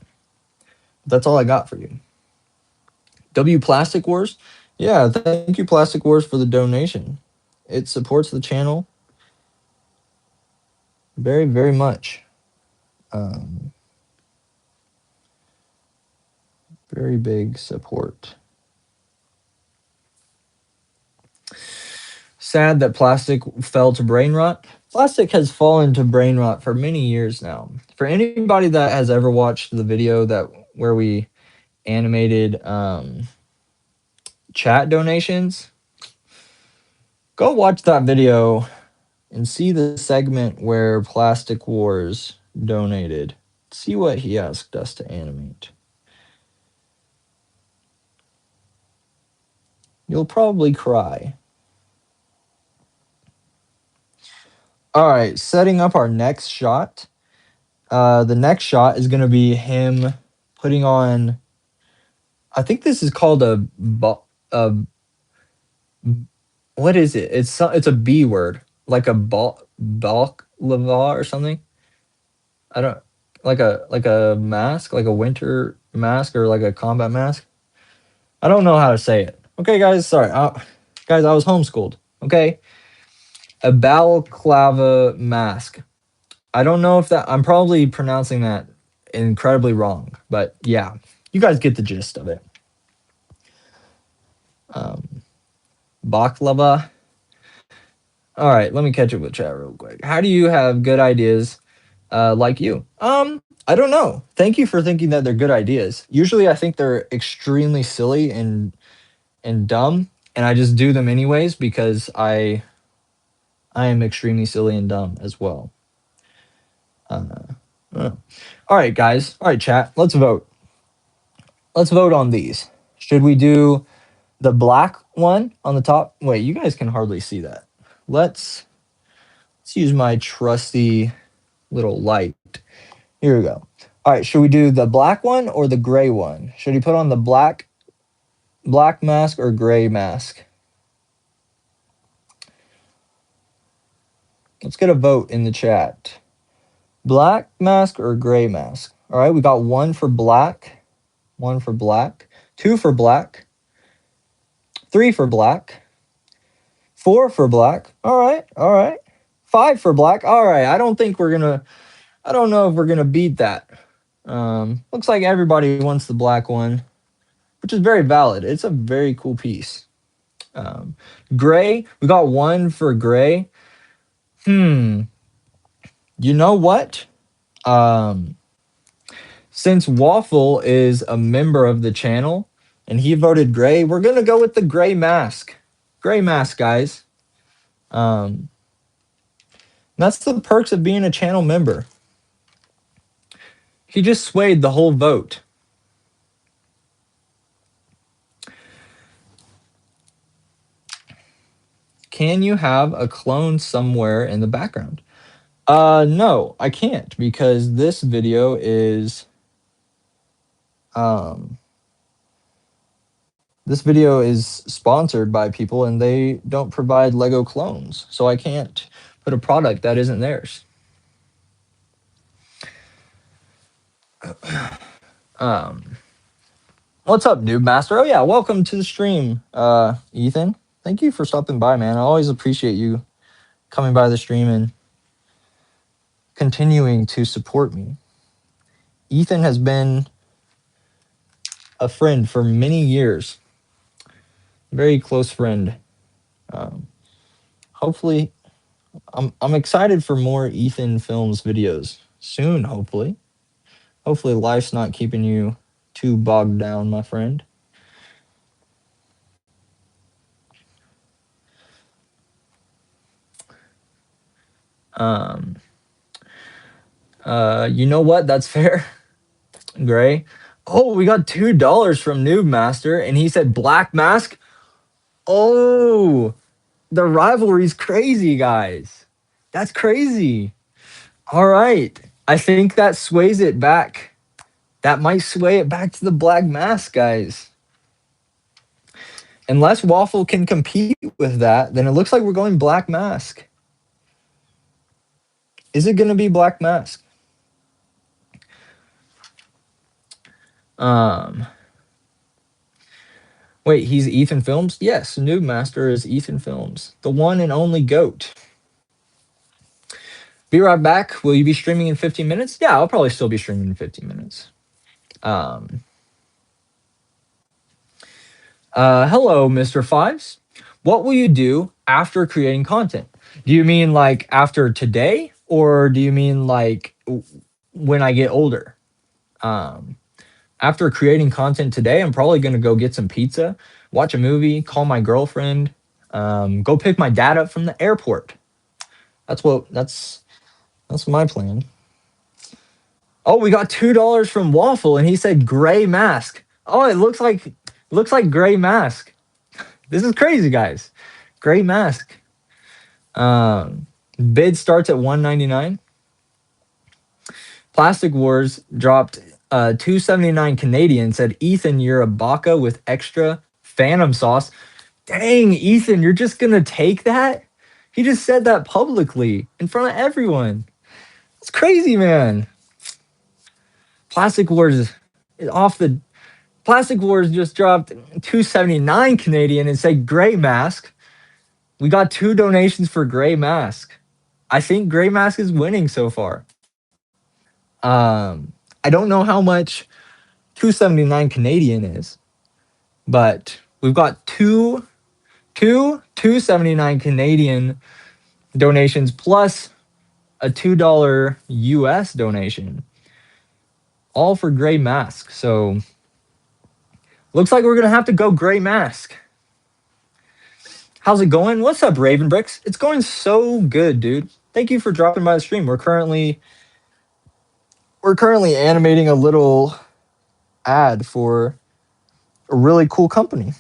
That's all I got for you. W Plastic Wars. Yeah, thank you, Plastic Wars, for the donation. It supports the channel very, very much. Very big support. Sad that plastic fell to brain rot. Plastic has fallen to brain rot for many years now. For anybody that has ever watched the video that where we animated chat donations, go watch that video and see the segment where Plastic Wars donated. See what he asked us to animate. You'll probably cry. All right, setting up our next shot. The next shot is going to be him putting on. I think this is called a what is it? It's a B word, like a balklava or something. I don't like a mask, like a winter mask or like a combat mask. I don't know how to say it. Okay, guys, sorry, guys, I was homeschooled. Okay, a balaclava mask. I don't know if that. I'm probably pronouncing that incredibly wrong, but yeah, you guys get the gist of it. Baklava. All right, let me catch up with chat real quick. How do you have good ideas like you? I don't know. Thank you for thinking that they're good ideas. Usually I think they're extremely silly and dumb, and I just do them anyways because I am extremely silly and dumb as well. All right, guys. All right, chat. Let's vote. Let's vote on these. Should we do the black one on the top? Wait, you guys can hardly see that. Let's use my trusty little light. Here we go. All right, should we do the black one or the gray one? Should he put on the black mask or gray mask? Let's get a vote in the chat. Black mask or gray mask? All right, we got one for black, two for black, three for black, four for black. All right. Five for black. All right. I don't know if we're gonna beat that. Looks like everybody wants the black one, which is very valid. It's a very cool piece. Gray, we got one for gray. You know what? Since Waffle is a member of the channel and he voted gray, we're gonna go with the gray mask. Gray mask, guys. That's the perks of being a channel member. He just swayed the whole vote. Can you have a clone somewhere in the background? No, I can't because this video is sponsored by people and they don't provide Lego clones. So I can't put a product that isn't theirs. What's up, Noob Master? Oh yeah, welcome to the stream, Ethan. Thank you for stopping by, man. I always appreciate you coming by the stream and continuing to support me. Ethan has been a friend for many years. Very close friend. Hopefully, I'm excited for more Ethan Films videos soon. Hopefully, life's not keeping you too bogged down, my friend. You know what? That's fair. Gray. Oh, we got $2 from Noob Master, and he said black mask. Oh, the rivalry's crazy, guys. That's crazy. All right. I think that sways it back. That might sway it back to the black mask, guys. Unless Waffle can compete with that, then it looks like we're going black mask. Is it going to be black mask? Um, Wait, he's Ethan Films? Yes, Noob Master is Ethan Films, the one and only GOAT. Be right back. Will you be streaming in 15 minutes? Yeah, I'll probably still be streaming in 15 minutes. Um, Hello, Mr. Fives. What will you do after creating content? Do you mean like after today, or do you mean like when I get older? Um, After creating content today, I'm probably going to go get some pizza, watch a movie, call my girlfriend, go pick my dad up from the airport. That's my plan. Oh, we got $2 from Waffle, and he said gray mask. Oh, it looks like gray mask. This is crazy, guys. Gray mask. Um, Bid starts at 199. Plastic Wars dropped 279 Canadian. Said Ethan, you're a baka with extra phantom sauce. Dang, Ethan, you're just gonna take that? He just said that publicly in front of everyone. It's crazy, man. Plastic Wars is off the Plastic Wars just dropped 279 Canadian and said Gray Mask. We got 2 donations for Gray Mask. I think Gray Mask is winning so far. I don't know how much 279 Canadian is, but we've got two 279 Canadian donations plus a $2 US donation, all for Gray Mask. So looks like we're gonna have to go Gray Mask. How's it going? What's up, Raven Bricks? It's going so good, dude. Thank you for dropping by the stream. We're currently animating a little ad for a really cool company.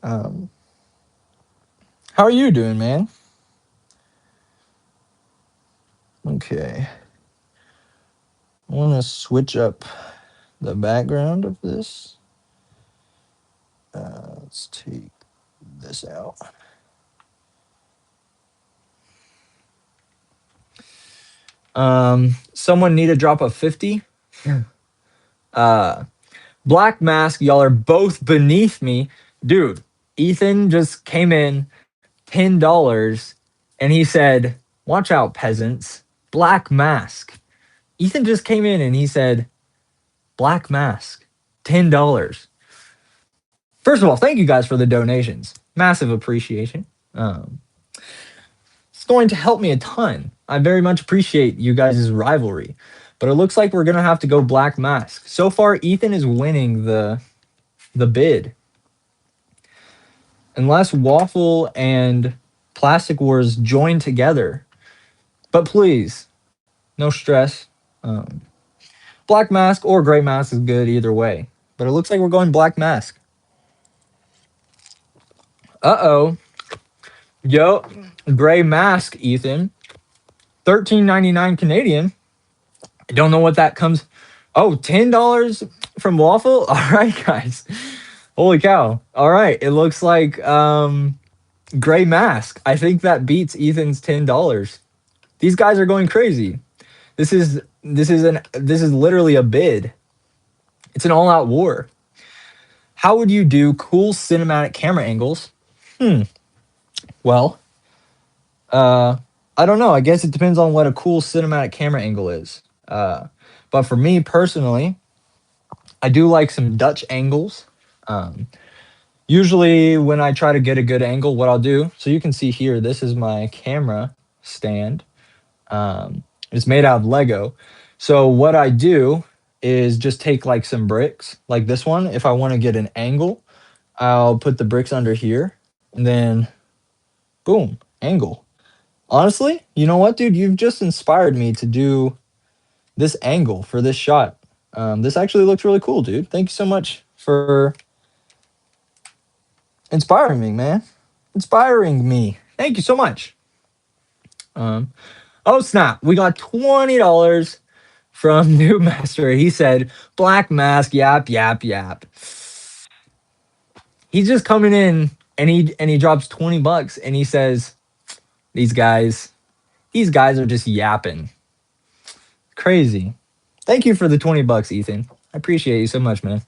Um, how are you doing, man? Okay. I want to switch up the background of this. Let's take this out. Someone need to drop a 50. Uh, Black Mask, y'all are both beneath me. Dude, Ethan just came in $10 and he said, watch out, peasants. Black Mask. Ethan just came in and he said, Black Mask, $10. First of all, thank you guys for the donations. Massive appreciation. Um, it's going to help me a ton. I very much appreciate you guys' rivalry. But it looks like we're gonna have to go Black Mask. So far, Ethan is winning the bid. Unless Waffle and Plastic Wars join together. But please, no stress. Black Mask or Gray Mask is good either way. But it looks like we're going Black Mask. Uh-oh. Yo, Gray Mask, Ethan. $13.99 Canadian. I don't know what that comes. Oh, $10 from Waffle? All right, guys. Holy cow. All right. It looks like Gray Mask. I think that beats Ethan's $10. These guys are going crazy. This is literally a bid. It's an all-out war. How would you do cool cinematic camera angles? Well, I don't know. I guess it depends on what a cool cinematic camera angle is. But for me personally, I do like some Dutch angles. Usually when I try to get a good angle, what I'll do, so you can see here, this is my camera stand. It's made out of Lego. So what I do is just take like some bricks, like this one. If I want to get an angle, I'll put the bricks under here and then boom, angle. Honestly, you know what, dude? You've just inspired me to do this angle for this shot. This actually looks really cool, dude. Thank you so much for inspiring me, man. Inspiring me. Thank you so much. Oh snap! We got $20 from New Master. He said, "Black Mask, yap yap yap." He's just coming in and he drops $20 and he says, "These guys, these guys are just yapping." Crazy. Thank you for the $20, Ethan. I appreciate you so much, man.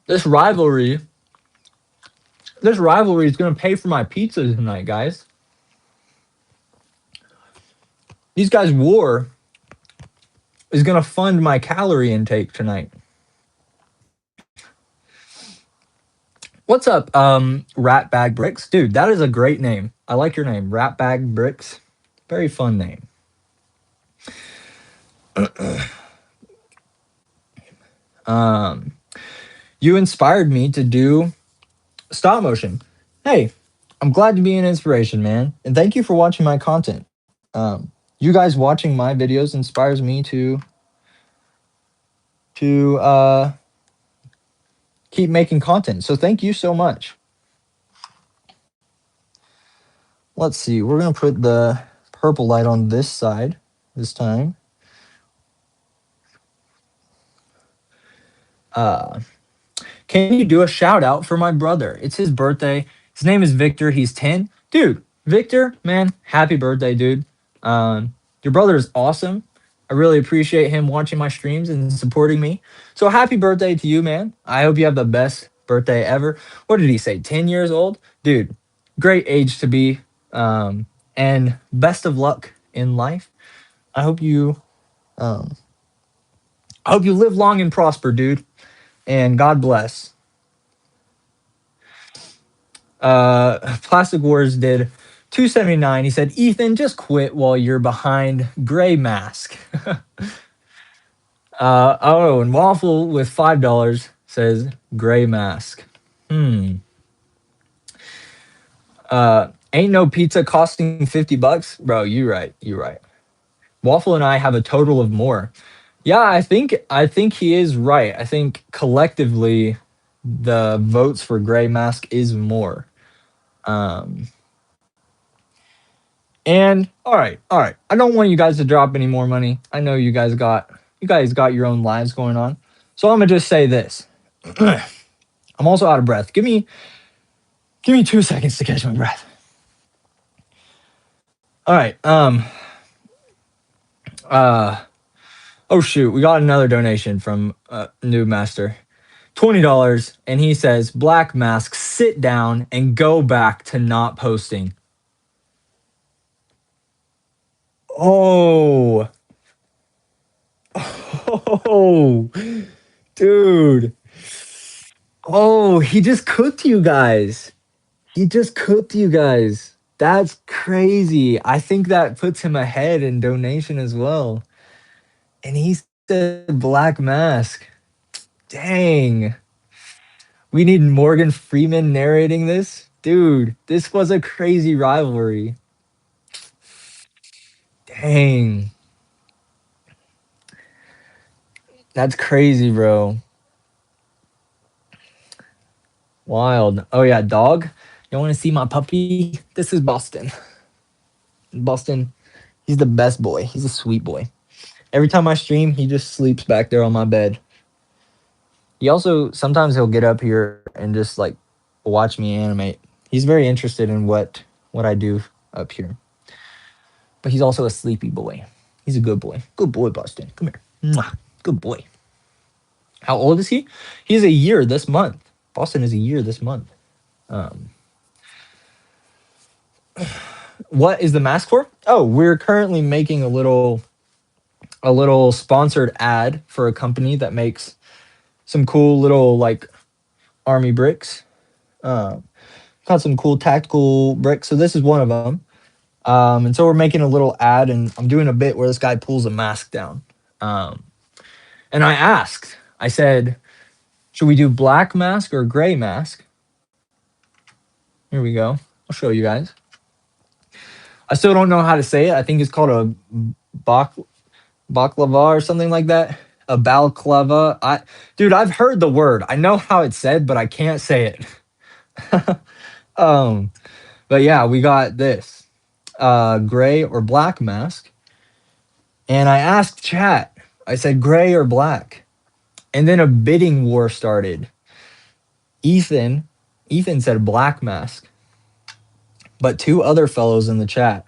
This rivalry, this rivalry is gonna pay for my pizza tonight, guys. These guys' war is gonna fund my calorie intake tonight. What's up, Rat Bag Bricks? Dude, that is a great name. I like your name, Rat Bag Bricks. Very fun name. Um, you inspired me to do stop motion. Hey, I'm glad to be an inspiration, man. And thank you for watching my content. You guys watching my videos inspires me to keep making content. So thank you so much. Let's see. We're gonna put the purple light on this side this time. Can you do a shout out for my brother? It's his birthday. His name is Victor. He's 10. Dude, Victor, man, happy birthday, dude. Your brother is awesome. I really appreciate him watching my streams and supporting me. So happy birthday to you, man. I hope you have the best birthday ever. What did he say? 10 years old? Dude, great age to be. And best of luck in life. I hope you um, I hope you live long and prosper, dude. And God bless. Plastic Wars did 279. He said, Ethan, just quit while you're behind Gray Mask. Oh, and Waffle with $5 says Gray Mask. Hmm. Ain't no pizza costing $50, bro. You right. You right. Waffle and I have a total of more. Yeah, I think he is right. I think collectively the votes for Gray Mask is more. Um, And all right. I don't want you guys to drop any more money. I know you guys got your own lives going on. So I'm gonna just say this. I'm also out of breath. Give me 2 seconds to catch my breath. All right. Uh oh shoot, we got another donation from New Master. $20 and he says, Black Mask, sit down and go back to not posting. Oh, oh, dude. Oh, he just cooked you guys. He just cooked you guys. That's crazy. I think that puts him ahead in donation as well. And he said Black Mask. Dang. We need Morgan Freeman narrating this? Dude, this was a crazy rivalry. Dang. That's crazy, bro. Wild. Oh, yeah, dog. You want to see my puppy? This is Boston. Boston, he's the best boy. He's a sweet boy. Every time I stream, he just sleeps back there on my bed. He also sometimes he'll get up here and just like watch me animate. He's very interested in what I do up here. But he's also a sleepy boy. He's a good boy. Good boy, Boston. Come here. Mwah. Good boy. How old is he? He's a year this month. Boston is a year this month. Um, what is the mask for? Oh, we're currently making a little sponsored ad for a company that makes some cool little like army bricks. Um, got some cool tactical bricks. So this is one of them. And so we're making a little ad, and I'm doing a bit where this guy pulls a mask down. Um, and I asked, I said, should we do black mask or gray mask? Here we go. I'll show you guys. I still don't know how to say it. I think it's called a bak baklava or something like that. A balaclava. Dude, I've heard the word. I know how it's said, but I can't say it. um, but yeah, we got this. gray or black mask. And I asked chat, I said gray or black. And then a bidding war started. Ethan, Ethan said black mask. But two other fellows in the chat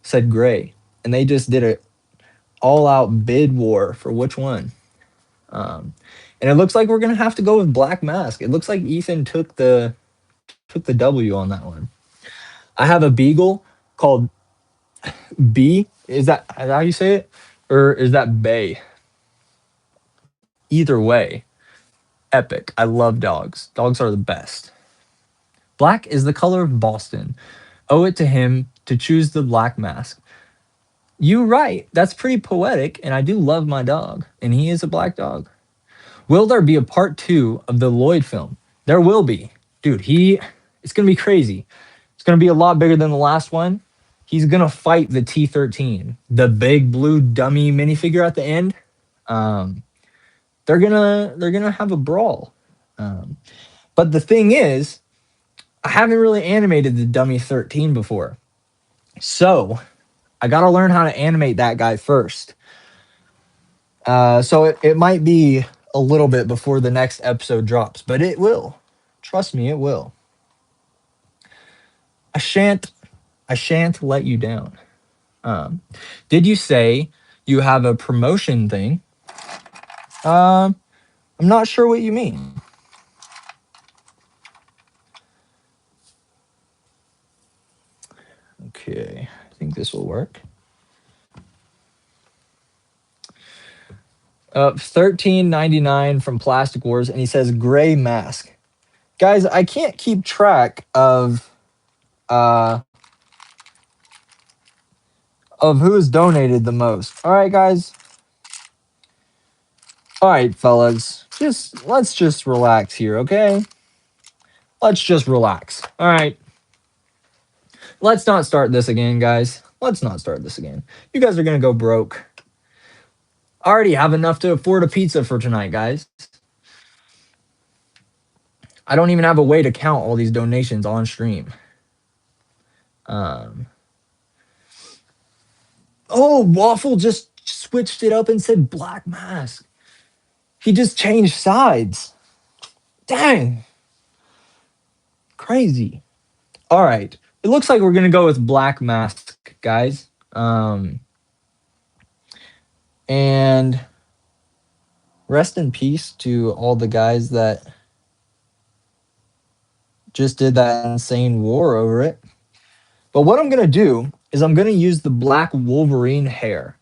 said gray. And they just did a all out bid war for which one. And it looks like we're gonna have to go with black mask. It looks like Ethan took the W on that one. I have a beagle called B. Is that how you say it? Or is that Bay? Either way, epic. I love dogs. Dogs are the best. Black is the color of Boston. Owe it to him to choose the black mask. You right. That's pretty poetic, and I do love my dog, and he is a black dog. Will there be a part 2 of the Lloyd film? There will be. Dude, it's going to be crazy. It's going to be a lot bigger than the last one. He's going to fight the T-13, the big blue dummy minifigure at the end. They're going to have a brawl. But the thing is, I haven't really animated the dummy 13 before. So, I got to learn how to animate that guy first. So it might be a little bit before the next episode drops, but it will. Trust me, it will. I shan't let you down. Did you say you have a promotion thing? I'm not sure what you mean. Okay, I think this will work. $13.99 from Plastic Wars, and he says gray mask. Guys, I can't keep track of who has donated the most. All right, guys. All right, fellas. Let's just relax here, okay? Let's just relax. All right. Let's not start this again, guys. Let's not start this again. You guys are going to go broke. I already have enough to afford a pizza for tonight, guys. I don't even have a way to count all these donations on stream. Oh, Waffle just switched it up and said black mask. He just changed sides. Dang. Crazy. All right. It looks like we're going to go with black mask, guys. And rest in peace to all the guys that just did that insane war over it. But what I'm going to do is I'm going to use the black Wolverine hair.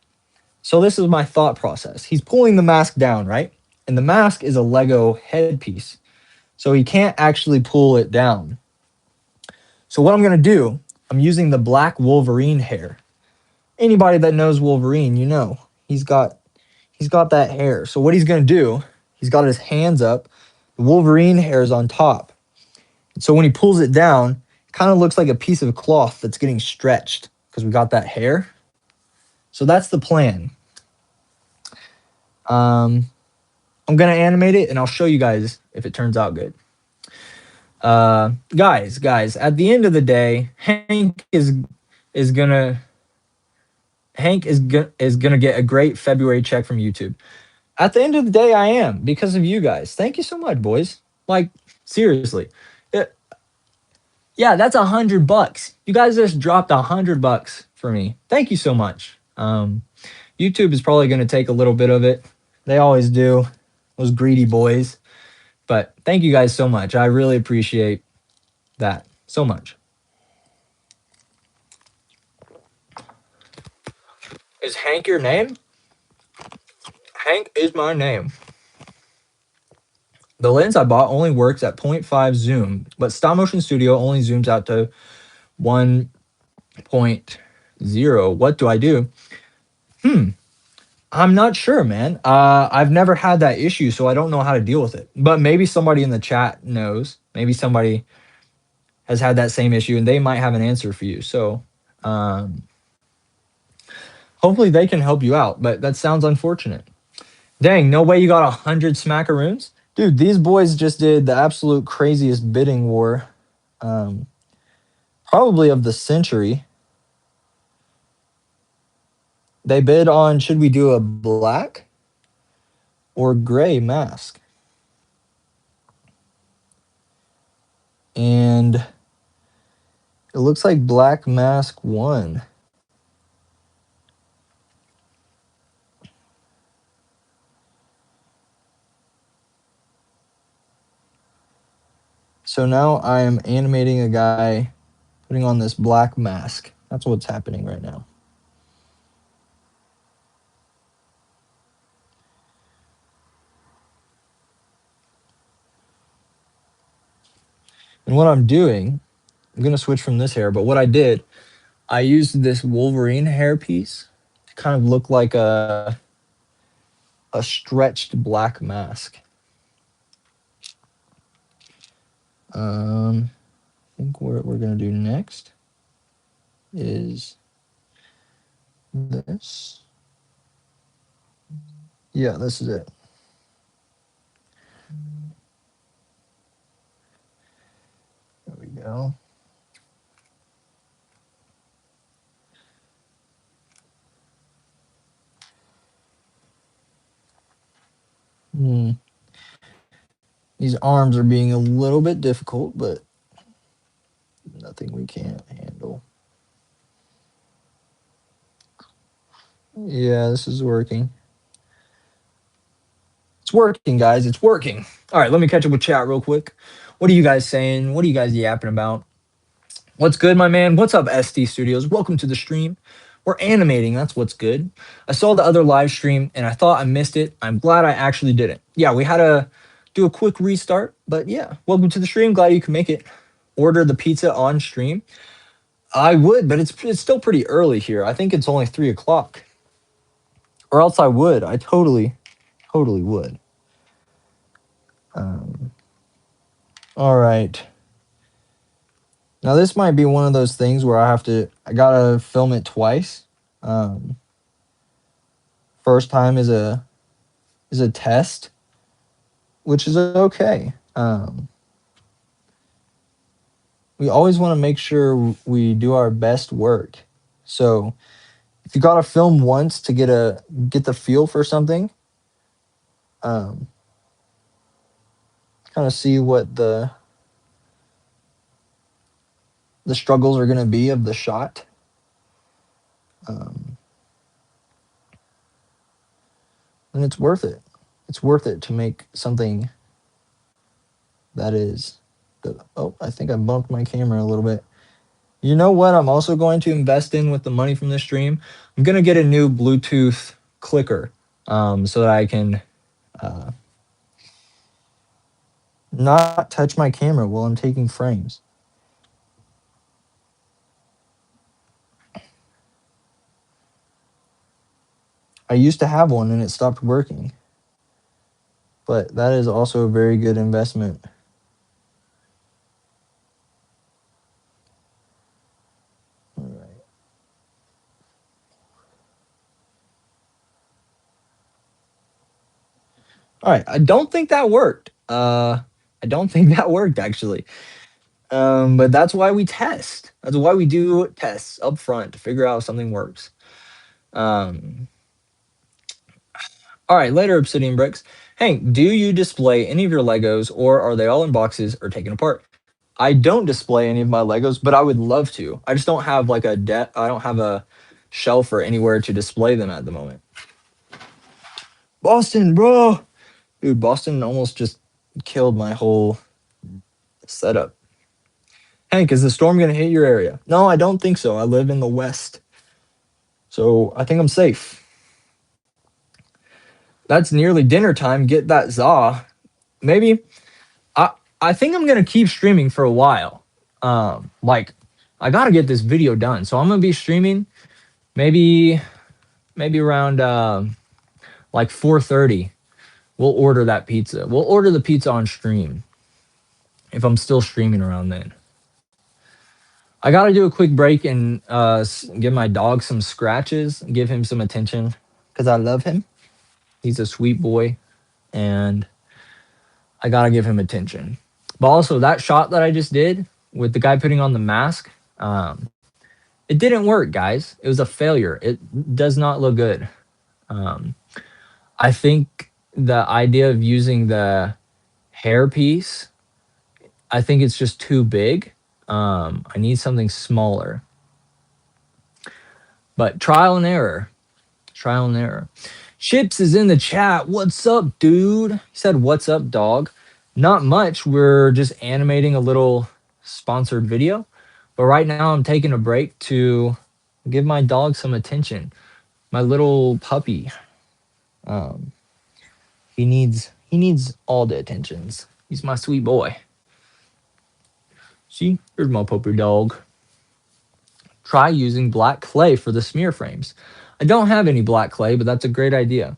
So this is my thought process. He's pulling the mask down, right? And the mask is a Lego headpiece. So he can't actually pull it down. So what I'm going to do, I'm using the black Wolverine hair. Anybody that knows Wolverine, you know, he's got that hair. So what he's going to do, he's got his hands up. The Wolverine hair is on top. So when he pulls it down, it kind of looks like a piece of cloth that's getting stretched because we got that hair. So that's the plan. I'm going to animate it and I'll show you guys if it turns out good. Guys, at the end of the day, Hank is gonna get a great February check from YouTube. At the end of the day, I am, because of you guys. Thank you so much, boys. Like, seriously. Yeah, that's $100. You guys just dropped $100 for me. Thank you so much. YouTube is probably going to take a little bit of it. They always do. Those greedy boys. But thank you guys so much. I really appreciate that so much. Is Hank your name? Hank is my name. The lens I bought only works at 0.5 zoom, but Stop Motion Studio only zooms out to 1.0. What do I do? I'm not sure, man. I've never had that issue, so I don't know how to deal with it. But maybe somebody in the chat knows. Maybe somebody has had that same issue, and they might have an answer for you. So hopefully they can help you out, but that sounds unfortunate. Dang, no way you got 100 smackaroons? Dude, these boys just did the absolute craziest bidding war, probably of the century. They bid on should we do a black or gray mask? And it looks like black mask won. So now I am animating a guy putting on this black mask. That's what's happening right now. And what I'm doing, I'm going to switch from this hair, but what I did, I used this Wolverine hair piece to kind of look like a stretched black mask. I think what we're going to do next is this. Yeah, this is it. There we go. These arms are being a little bit difficult, but nothing we can't handle. Yeah, this is working. It's working, guys. It's working. All right, let me catch up with chat real quick. What are you guys saying? What are you guys yapping about? What's good, my man? What's up, SD Studios? Welcome to the stream. We're animating. That's what's good. I saw the other live stream and I thought I missed it. I'm glad I actually did it. Yeah, we had to do a quick restart, but yeah, welcome to the stream. Glad you can make it. Order the pizza on stream. I would, but it's still pretty early here. I think it's only 3 o'clock. Or else I would. I totally would. All right. Now this might be one of those things where I gotta film it twice. First time is a test, which is okay. We always want to make sure we do our best work. So if you gotta film once to get the feel for something, kind of see what the struggles are gonna be of the shot. And it's worth it. It's worth it to make something that is good. Oh, I think I bumped my camera a little bit. You know what I'm also going to invest in with the money from this stream? I'm going to get a new Bluetooth clicker so that I can not touch my camera while I'm taking frames. I used to have one and it stopped working. But that is also a very good investment. All right. All right. I don't think that worked. I don't think that worked actually. But that's why we test. That's why we do tests up front to figure out if something works. All right, later, Obsidian Bricks. Hank, do you display any of your Legos, or are they all in boxes or taken apart? I don't display any of my Legos, but I would love to. I just don't have like I don't have a shelf or anywhere to display them at the moment. Boston, bro, dude, Boston almost just killed my whole setup. Hank, is the storm gonna hit your area? No, I don't think so. I live in the west, so I think I'm safe. That's nearly dinner time. Get that za. Maybe I think I'm gonna keep streaming for a while. Like I gotta get this video done, so I'm gonna be streaming maybe around like 4:30. We'll order that pizza. We'll order the pizza on stream if I'm still streaming around then. I gotta do a quick break and give my dog some scratches, give him some attention because I love him. He's a sweet boy, and I gotta give him attention. But also that shot that I just did with the guy putting on the mask, It didn't work, guys. It was a failure. It does not look good. Um, I think the idea of using the hair piece, I think it's just too big. I need something smaller. But trial and error. Trial and error. Chips is in the chat. What's up, dude? He said, "What's up, dog?" Not much. We're just animating a little sponsored video. But right now, I'm taking a break to give my dog some attention. My little puppy. Um, he needs all the attentions. He's my sweet boy. See, here's my puppy dog. Try using black clay for the smear frames. I don't have any black clay, but that's a great idea.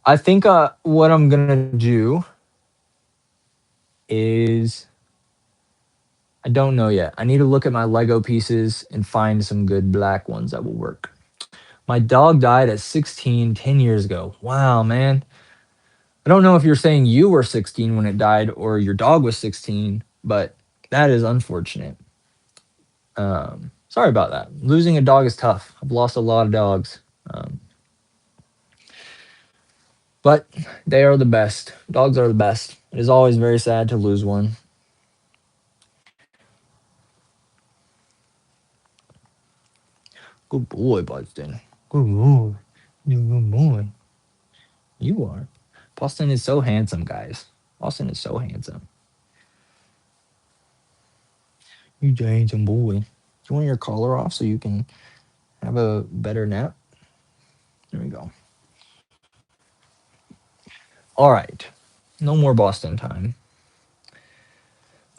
I think what I'm gonna do is I don't know yet. I need to look at my Lego pieces and find some good black ones that will work. My dog died at 16, 10 years ago. Wow, man. I don't know if you're saying you were 16 when it died or your dog was 16, but that is unfortunate. Sorry about that. Losing a dog is tough. I've lost a lot of dogs. Um, but they are the best. Dogs are the best. It is always very sad to lose one. Good boy, Boston. Good boy. You good boy. You are. Boston is so handsome, guys. Boston is so handsome. You a handsome boy. Do you want your collar off so you can have a better nap? There we go. All right. No more Boston time.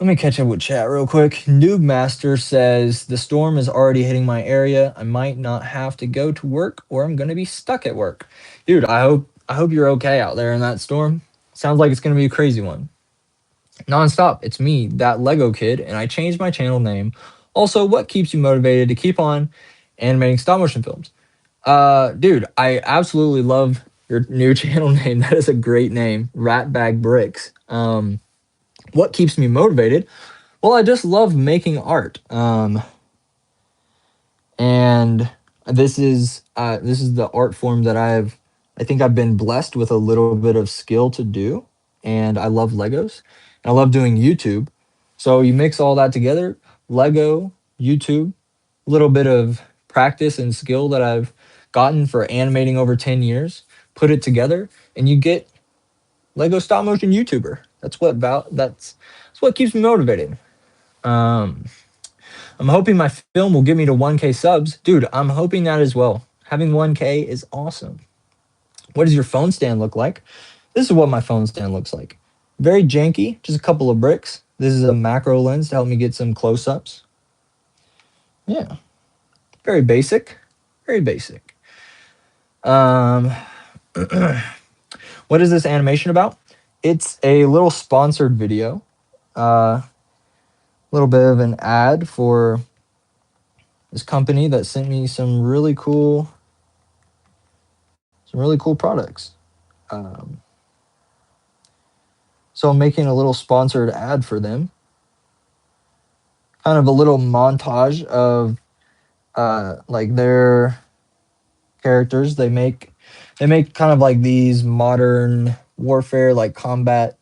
Let me catch up with chat real quick. Noob Master says the storm is already hitting my area. I might not have to go to work or I'm gonna be stuck at work. Dude, I hope you're okay out there in that storm. Sounds like it's gonna be a crazy one. Nonstop, it's me, that Lego kid, and I changed my channel name. Also, what keeps you motivated to keep on animating stop motion films? Dude, I absolutely love your new channel name. That is a great name, Ratbag Bricks. What keeps me motivated? Well, I just love making art. And this is the art form that I think I've been blessed with a little bit of skill to do, and I love Legos. And I love doing YouTube. So you mix all that together, Lego, YouTube, a little bit of practice and skill that I've gotten for animating over 10 years, put it together, and you get Lego stop motion YouTuber. That's what keeps me motivated. Um, I'm hoping my film will get me to 1K subs. Dude, I'm hoping that as well. Having 1K is awesome. What does your phone stand look like? This is what my phone stand looks like. Very janky, just a couple of bricks. This is a macro lens to help me get some close-ups. Yeah, very basic, very basic. Um, what is this animation about? It's a little sponsored video. A little bit of an ad for this company that sent me some really cool products. Um, so I'm making a little sponsored ad for them. Kind of a little montage of like their characters. They make kind of like these modern warfare like combat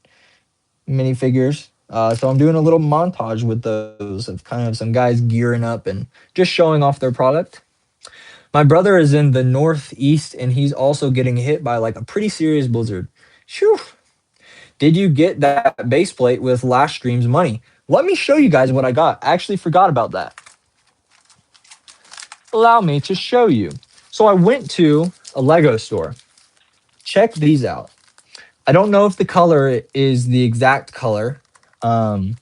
minifigures. So I'm doing a little montage with those of kind of some guys gearing up and just showing off their product. My brother is in the Northeast and he's also getting hit by like a pretty serious blizzard. Phew. Did you get that base plate with last stream's money? Let me show you guys what I got. I actually forgot about that. Allow me to show you. So I went to a Lego store. Check these out. I don't know if the color is the exact color on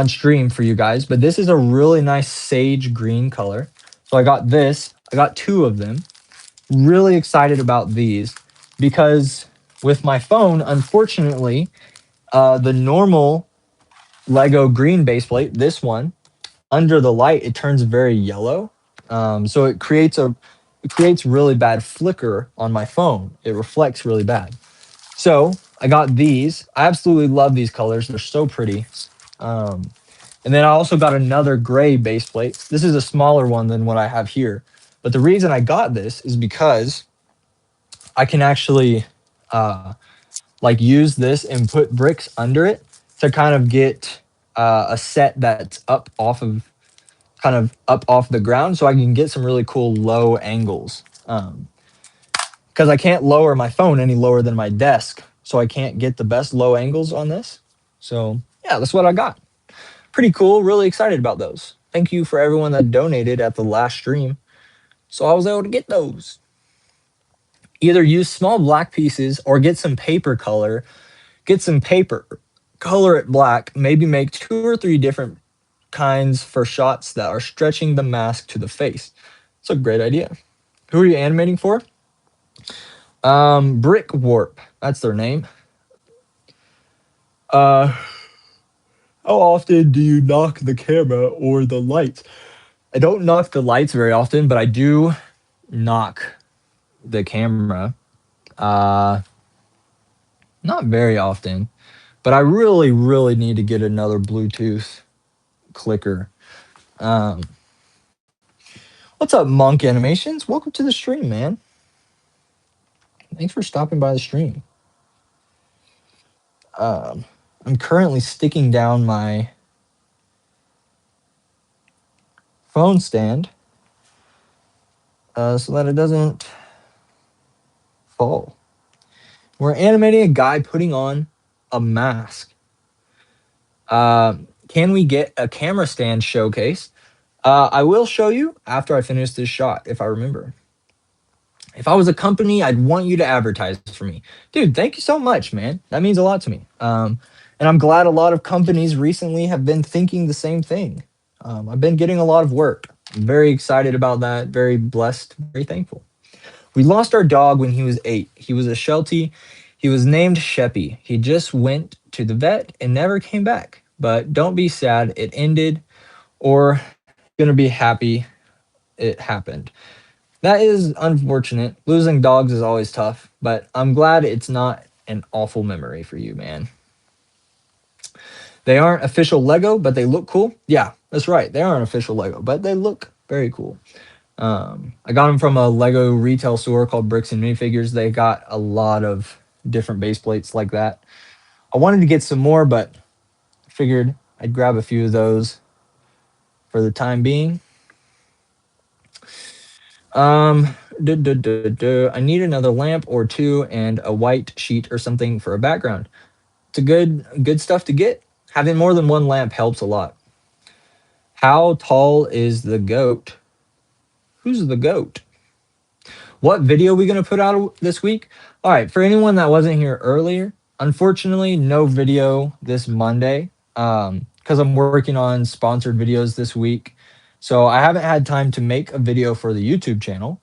stream for you guys, but this is a really nice sage green color. So I got this. I got two of them. Really excited about these because with my phone, unfortunately, the normal Lego green base plate, this one, under the light, it turns very yellow. So it creates really bad flicker on my phone. It reflects really bad. So I got these. I absolutely love these colors. They're so pretty. And then I also got another gray base plate. This is a smaller one than what I have here. But the reason I got this is because I can actually like use this and put bricks under it to kind of get a set that's up off of kind of up off the ground, so I can get some really cool low angles. Because I can't lower my phone any lower than my desk, so I can't get the best low angles on this. So yeah, that's what I got. Pretty cool. Really excited about those. Thank you for everyone that donated at the last stream, so I was able to get those. Either use small black pieces or get some paper color. Get some paper, color it black, maybe make 2 or 3 different kinds for shots that are stretching the mask to the face. It's a great idea. Who are you animating for? Brick Warp. That's their name. How often do you knock the camera or the lights? I don't knock the lights very often, but I do knock the camera. Not very often, but I really, really need to get another Bluetooth clicker. What's up, Monk Animations? Welcome to the stream, man. Thanks for stopping by the stream. I'm currently sticking down my phone stand so that it doesn't fall. We're animating a guy putting on a mask. Can we get a camera stand showcase? I will show you after I finish this shot, if I remember. If I was a company, I'd want you to advertise for me. Dude, thank you so much, man. That means a lot to me. And I'm glad a lot of companies recently have been thinking the same thing. I've been getting a lot of work. I'm very excited about that, very blessed, very thankful. We lost our dog when he was 8. He was a Sheltie. He was named Sheppy. He just went to the vet and never came back. But don't be sad, it ended, or gonna be happy it happened. That is unfortunate. Losing dogs is always tough, but I'm glad it's not an awful memory for you, man. They aren't official Lego, but they look cool. Yeah, that's right. They aren't official Lego, but they look very cool. I got them from a Lego retail store called Bricks and Minifigures. They got a lot of different base plates like that. I wanted to get some more, but figured I'd grab a few of those for the time being. I need another lamp or 2 and a white sheet or something for a background. It's a good stuff to get. Having more than one lamp helps a lot. How tall is the goat? Who's the goat? What video are we going to put out this week? All right, for anyone that wasn't here earlier, unfortunately, no video this Monday because I'm working on sponsored videos this week. So I haven't had time to make a video for the YouTube channel,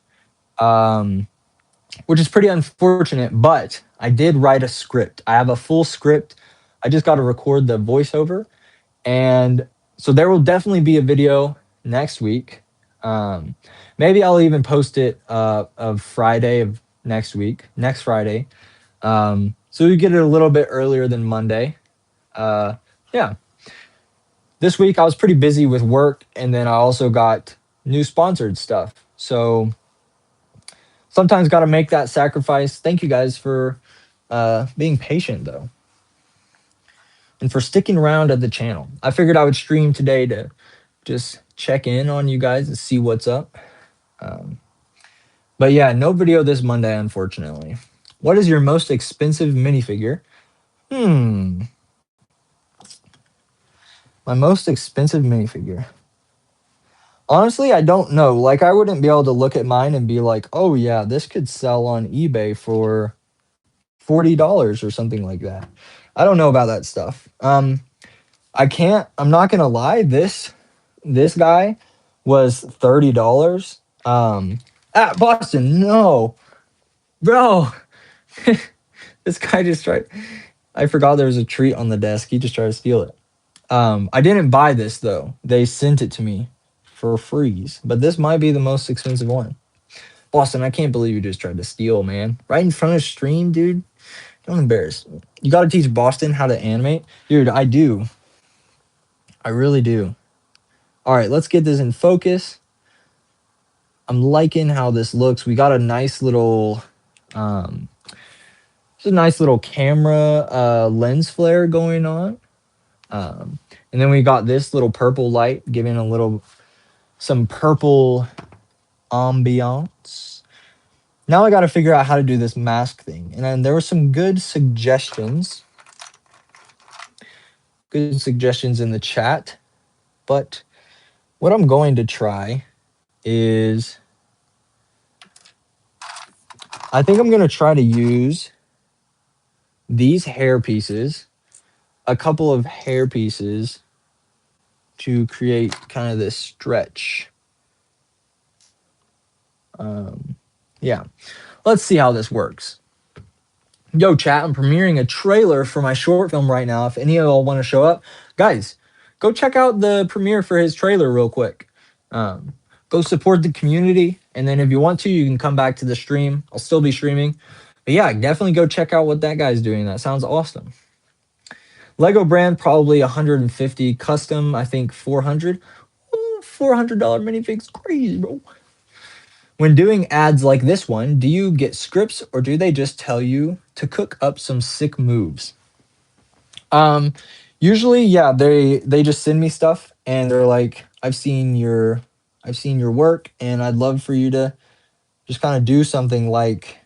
which is pretty unfortunate, but I did write a script. I have a full script. I just got to record the voiceover. And so there will definitely be a video next week. Maybe I'll even post it of Friday of next week, next Friday. So we get it a little bit earlier than Monday. Yeah. This week I was pretty busy with work, and then I also got new sponsored stuff. So sometimes got to make that sacrifice. Thank you guys for being patient, though, and for sticking around at the channel. I figured I would stream today to just check in on you guys and see what's up. But yeah, no video this Monday, unfortunately. What is your most expensive minifigure? My most expensive minifigure. Honestly, I don't know. Like, I wouldn't be able to look at mine and be like, oh yeah, this could sell on eBay for $40 or something like that. I don't know about that stuff. I'm not gonna lie, this guy was $30. Boston, no. Bro. This guy just tried. I forgot there was a treat on the desk. He just tried to steal it. I didn't buy this though. They sent it to me for freeze, but this might be the most expensive one. Boston, I can't believe you just tried to steal, man. Right in front of stream, dude. Don't embarrass me. You gotta teach Boston how to animate. Dude, I do. I really do. All right, let's get this in focus. I'm liking how this looks. We got a nice little, just a nice little camera lens flare going on. Um, and then we got this little purple light giving a little, some purple ambiance. Now I got to figure out how to do this mask thing. And then there were some good suggestions in the chat. But what I'm going to try is I think I'm going to try to use these hair pieces, a couple of hair pieces to create kind of this stretch. Yeah, let's see how this works. Yo, chat, I'm premiering a trailer for my short film right now. If any of y'all want to show up, guys, go check out the premiere for his trailer real quick. Go support the community. And then if you want to, you can come back to the stream. I'll still be streaming. But yeah, definitely go check out what that guy's doing. That sounds awesome. Lego brand, probably 150. Custom, I think 400. Ooh, $400 minifigs, crazy, bro. When doing ads like this one, do you get scripts or do they just tell you to cook up some sick moves? Usually, yeah, they just send me stuff and they're like, I've seen your work and I'd love for you to just kind of do something like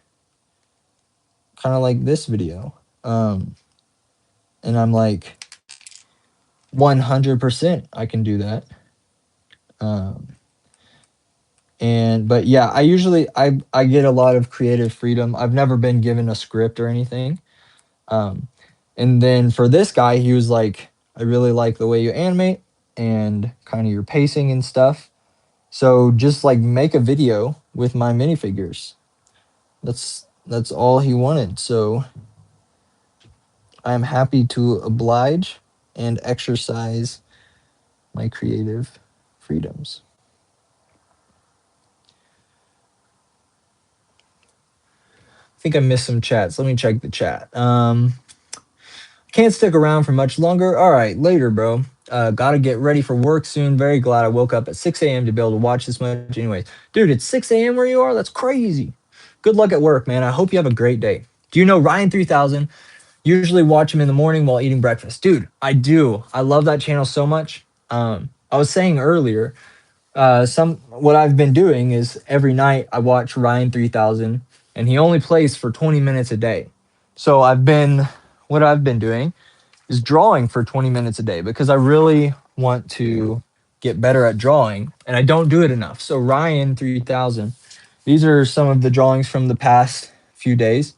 this video. And I'm like, 100% I can do that. But yeah, I usually I get a lot of creative freedom. I've never been given a script or anything. And then for this guy, he was like, I really like the way you animate and kind of your pacing and stuff. So just like make a video with my minifigures. That's all he wanted. So I'm happy to oblige and exercise my creative freedoms. I think I missed some chats. Let me check the chat. Can't stick around for much longer. All right, later, bro. Gotta get ready for work soon. Very glad I woke up at 6 a.m. to be able to watch this much. Anyways, dude, it's 6 a.m. where you are? That's crazy. Good luck at work, man. I hope you have a great day. Do you know Ryan 3000? Usually watch him in the morning while eating breakfast. Dude, I do. I love that channel so much. I was saying earlier, what I've been doing is every night I watch Ryan 3000 and he only plays for 20 minutes a day. So what I've been doing is drawing for 20 minutes a day because I really want to get better at drawing and I don't do it enough. So Ryan 3000, these are some of the drawings from the past few days.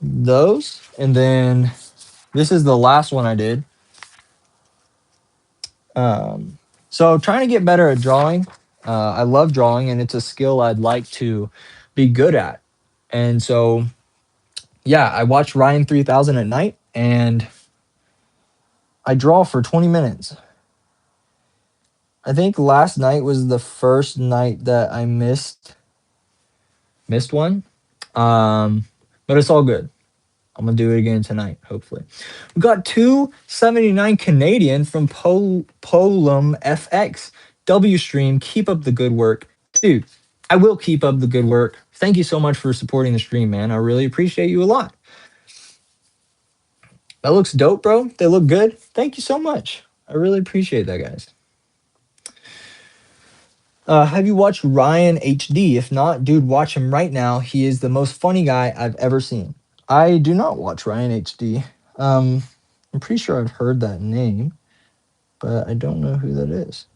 Those, and then this is the last one I did. So trying to get better at drawing. I love drawing and it's a skill I'd like to be good at. And so, yeah, I watch Ryan 3000 at night and I draw for 20 minutes. I think last night was the first night that I missed one. But it's all good. I'm gonna do it again tonight, hopefully. We got 279 Canadian from Polum FX. W stream, keep up the good work. Dude, I will keep up the good work. Thank you so much for supporting the stream, man. I really appreciate you a lot. That looks dope, bro. They look good. Thank you so much. I really appreciate that, guys. Have you watched Ryan HD? If not, dude, watch him right now. He is the most funny guy I've ever seen. I do not watch Ryan HD. I'm pretty sure I've heard that name, but I don't know who that is.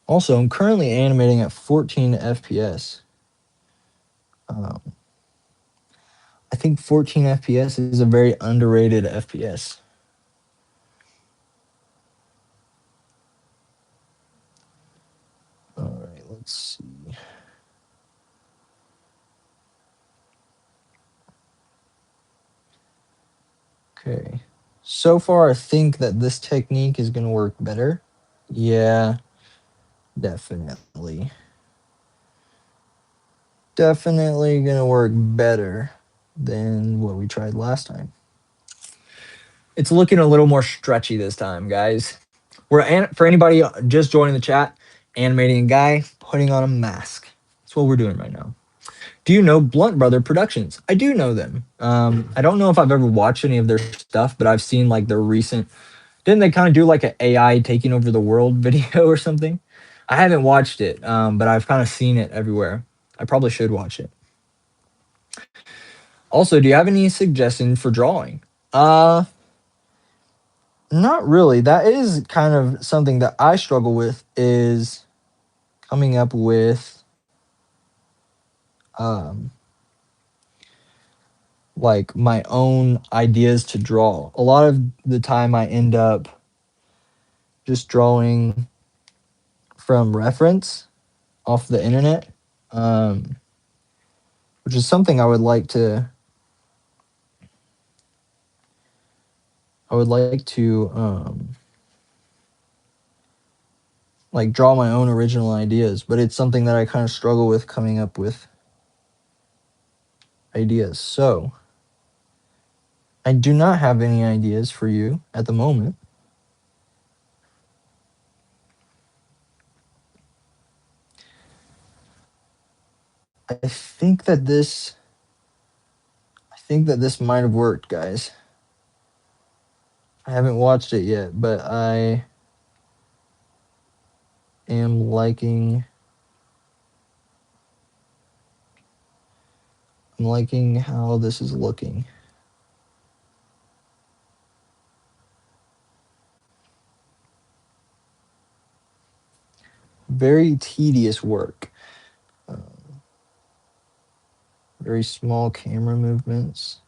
Also, I'm currently animating at 14 FPS. I think 14 FPS is a very underrated FPS. All right, let's see. Okay. So far, I think that this technique is going to work better. Yeah. Definitely. Definitely gonna work better than what we tried last time. It's looking a little more stretchy this time, guys. For anybody just joining the chat, animating a guy putting on a mask. That's what we're doing right now. Do you know Blunt Brother Productions? I do know them. I don't know if I've ever watched any of their stuff, but I've seen like their recent. Didn't they kind of do like an AI taking over the world video or something? I haven't watched it, but I've kind of seen it everywhere. I probably should watch it. Also, do you have any suggestions for drawing? Uh, Not really. That is kind of something that I struggle with is coming up with um like my own ideas to draw. A lot of the time I end up just drawing from reference off the internet. Um which is something I would like to like draw my own original ideas, but it's something that I kind of struggle with coming up with ideas. So, I do not have any ideas for you at the moment. I think that this I think that this might have worked, guys. I haven't watched it yet, but I am liking how this is looking. Very tedious work. Very small camera movements.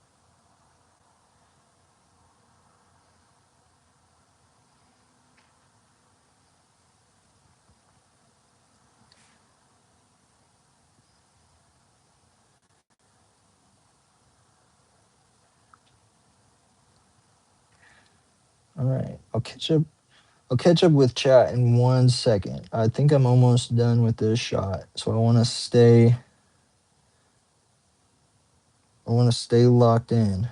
All right, I'll catch up with chat in 1 second. I think I'm almost done with this shot, so I want to stay locked in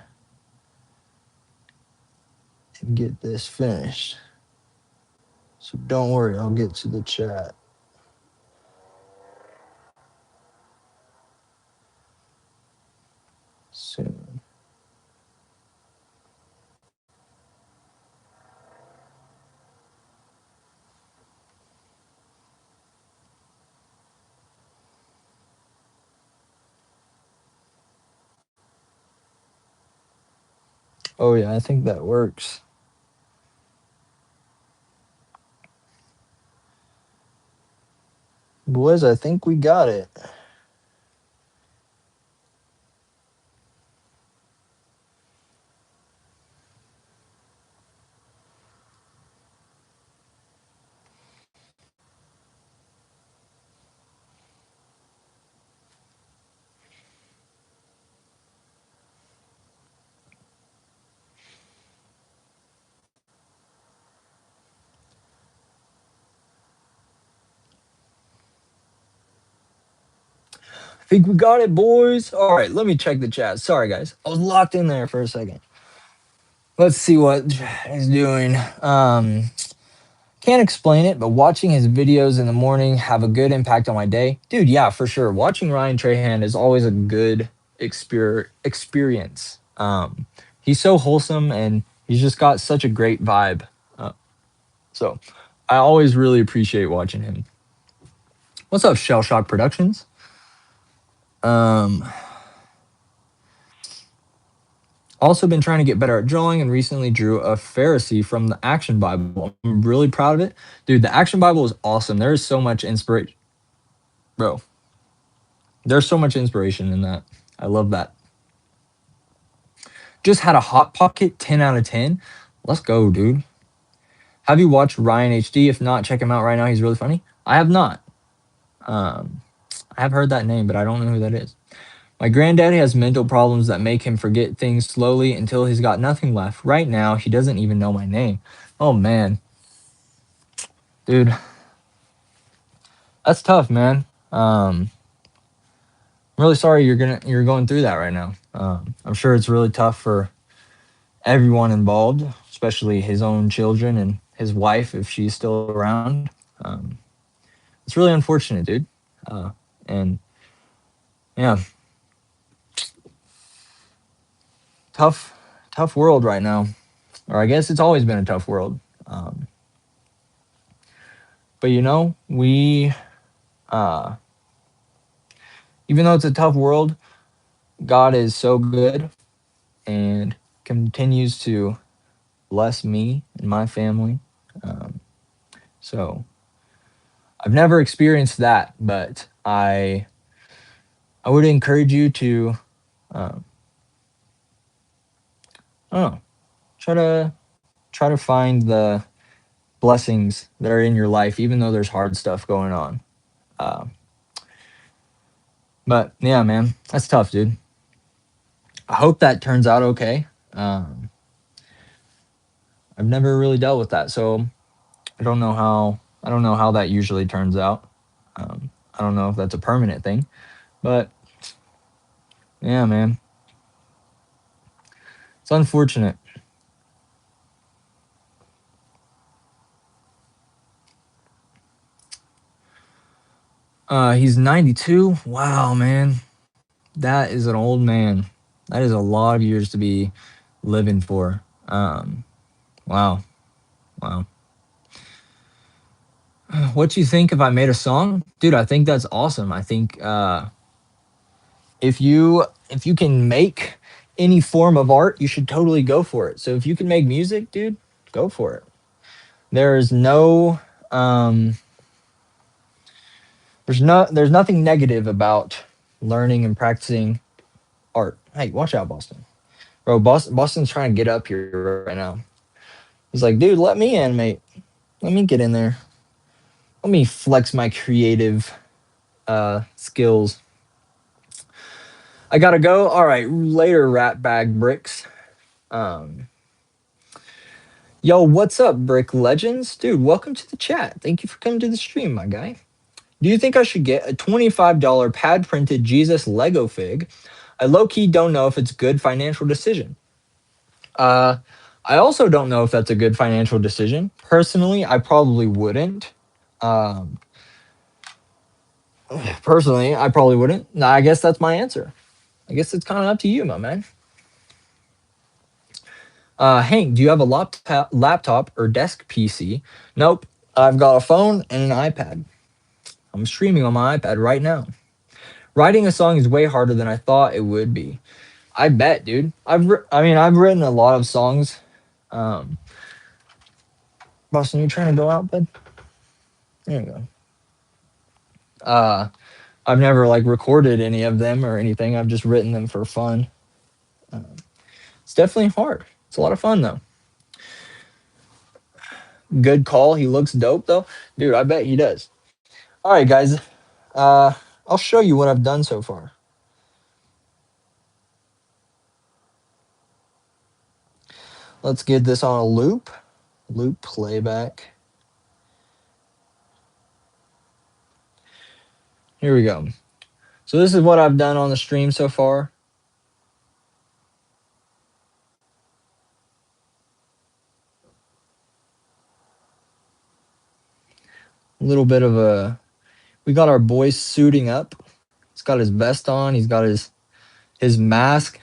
and get this finished. So don't worry, I'll get to the chat soon. Oh yeah, I think that works. Boys, I think we got it. I think we got it, boys. All right, let me check the chat. Sorry, guys. I was locked in there for a second. Let's see what he's doing. Can't explain it, but watching his videos in the morning have a good impact on my day. Dude, yeah, for sure. Watching Ryan Trahan is always a good experience. He's so wholesome and he's just got such a great vibe. So I always really appreciate watching him. What's up, Shell Shock Productions? Also been trying to get better at drawing and recently drew a Pharisee from the Action Bible. I'm really proud of it. Dude, the Action Bible is awesome. There is so much inspiration. Bro, there's so much inspiration in that. I love that. Just had a Hot Pocket 10 out of 10. Let's go, dude. Have you watched Ryan HD? If not, check him out right now. He's really funny. I have not. I have heard that name, but I don't know who that is. My granddaddy has mental problems that make him forget things slowly until he's got nothing left. Right now, he doesn't even know my name. Oh, man. Dude, That's tough, man. I'm really sorry you're going through that right now. I'm sure it's really tough for everyone involved, especially his own children and his wife if she's still around. Um, it's really unfortunate, dude. Uh, and yeah, tough, tough world right now. Or I guess it's always been a tough world. Um, but we, uh, even though it's a tough world, God is so good and continues to bless me and my family. Um, so I've never experienced that, but I would encourage you to, um, I don't know, try to find the blessings that are in your life, even though there's hard stuff going on. Uh, but yeah, man, that's tough, dude. I hope that turns out okay. Um, I've never really dealt with that, so I don't know how that usually turns out. I don't know if that's a permanent thing, but yeah, man, it's unfortunate. He's 92. Wow, man, that is an old man. That is a lot of years to be living for. Wow, wow. What you think if I made a song, dude? I think that's awesome. I think if you can make any form of art, you should totally go for it. So if you can make music, dude, go for it. There's no um, there's nothing negative about learning and practicing art. Hey, watch out, Boston, bro. Boston's trying to get up here right now. He's like, dude, let me animate. Let me get in there. Let me flex my creative skills. I gotta go. All right, later, rat bag bricks. Um, yo, what's up, Brick Legends, dude? Welcome to the chat. Thank you for coming to the stream, my guy. Do you think I should get a $25 pad printed Jesus Lego fig? I low key don't know if it's a good financial decision. Uh, I also don't know if that's a good financial decision. Personally, I probably wouldn't. Um, Personally, I probably wouldn't. Nah, I guess that's my answer. I guess it's kind of up to you, my man. Hank, do you have a laptop or desk PC? Nope. I've got a phone and an iPad. I'm streaming on my iPad right now. Writing a song is way harder than I thought it would be. I bet, dude. I mean, I've written a lot of songs. Um, Boston, you trying to go out, bud? There you go. Uh, I've never like recorded any of them or anything. I've just written them for fun. Uh, it's definitely hard. It's a lot of fun though. Good call. He looks dope though, dude. I bet he does. All right, guys. Uh, I'll show you what I've done so far. Let's get this on a loop. Loop playback. Here we go. So this is what I've done on the stream so far. A little bit of a. We got our boy suiting up. He's got his vest on. He's got his mask.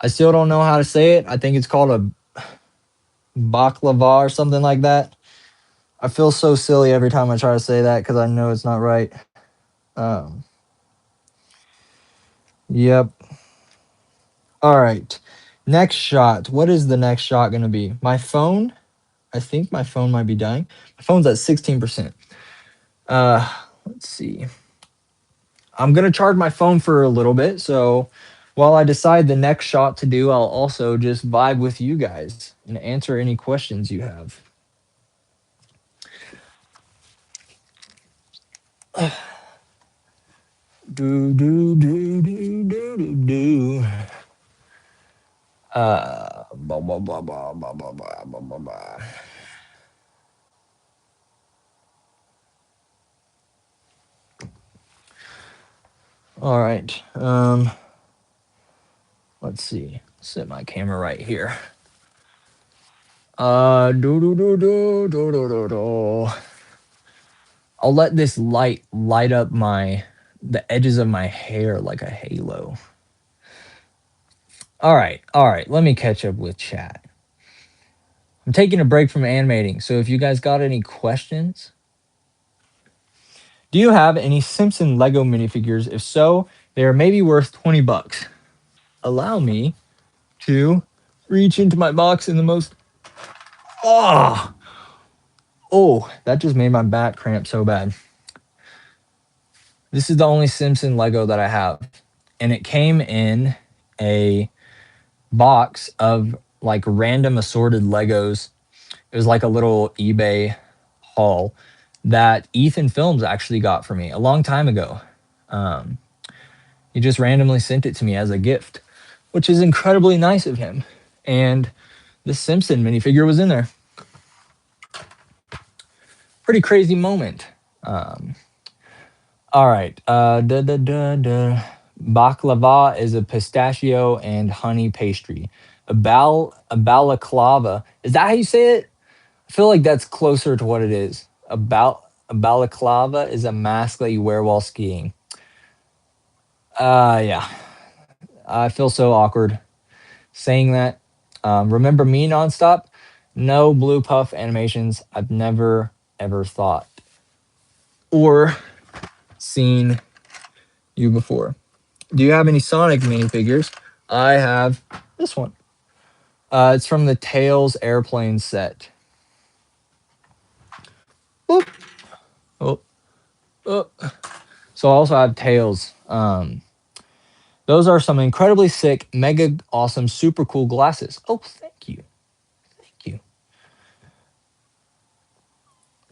I still don't know how to say it. I think it's called a baklava or something like that. I feel so silly every time I try to say that because I know it's not right. Um, yep. All right. Next shot. What is the next shot going to be? My phone. I think my phone might be dying. My phone's at 16%. Let's see. I'm going to charge my phone for a little bit. So while I decide the next shot to do, I'll also just vibe with you guys and answer any questions you have. Do, do, do, do, do, do, do. Blah, blah, blah, blah, blah, blah, blah, blah, blah. All right. Let's see. Set my camera right here. Do do do do do do do do. I'll let this light up the edges of my hair like a halo. All right, all right. Let me catch up with chat. I'm taking a break from animating, so if you guys got any questions, do you have any Simpson Lego minifigures? If so, they are maybe worth $20. Allow me to reach into my box in the most. Oh, oh, that just made my back cramp so bad. This is the only Simpson Lego that I have, and it came in a box of like random assorted Legos. It was like a little eBay haul that Ethan Films actually got for me a long time ago. Um, he just randomly sent it to me as a gift, which is incredibly nice of him. And this Simpson minifigure was in there. Pretty crazy moment. Um, all right. Baklava is a pistachio and honey pastry. A balaclava. Is that how you say it? I feel like that's closer to what it is. A balaclava is a mask that you wear while skiing. Yeah. I feel so awkward saying that. Remember me nonstop? No Blue Puff animations. I've never ever thought or seen you before. Do you have any Sonic minifigures? I have this one. It's from the Tails airplane set. Boop. Oh, oh. So I also have Tails. Those are some incredibly sick, mega awesome, super cool glasses. Oh, thank you. Thank you.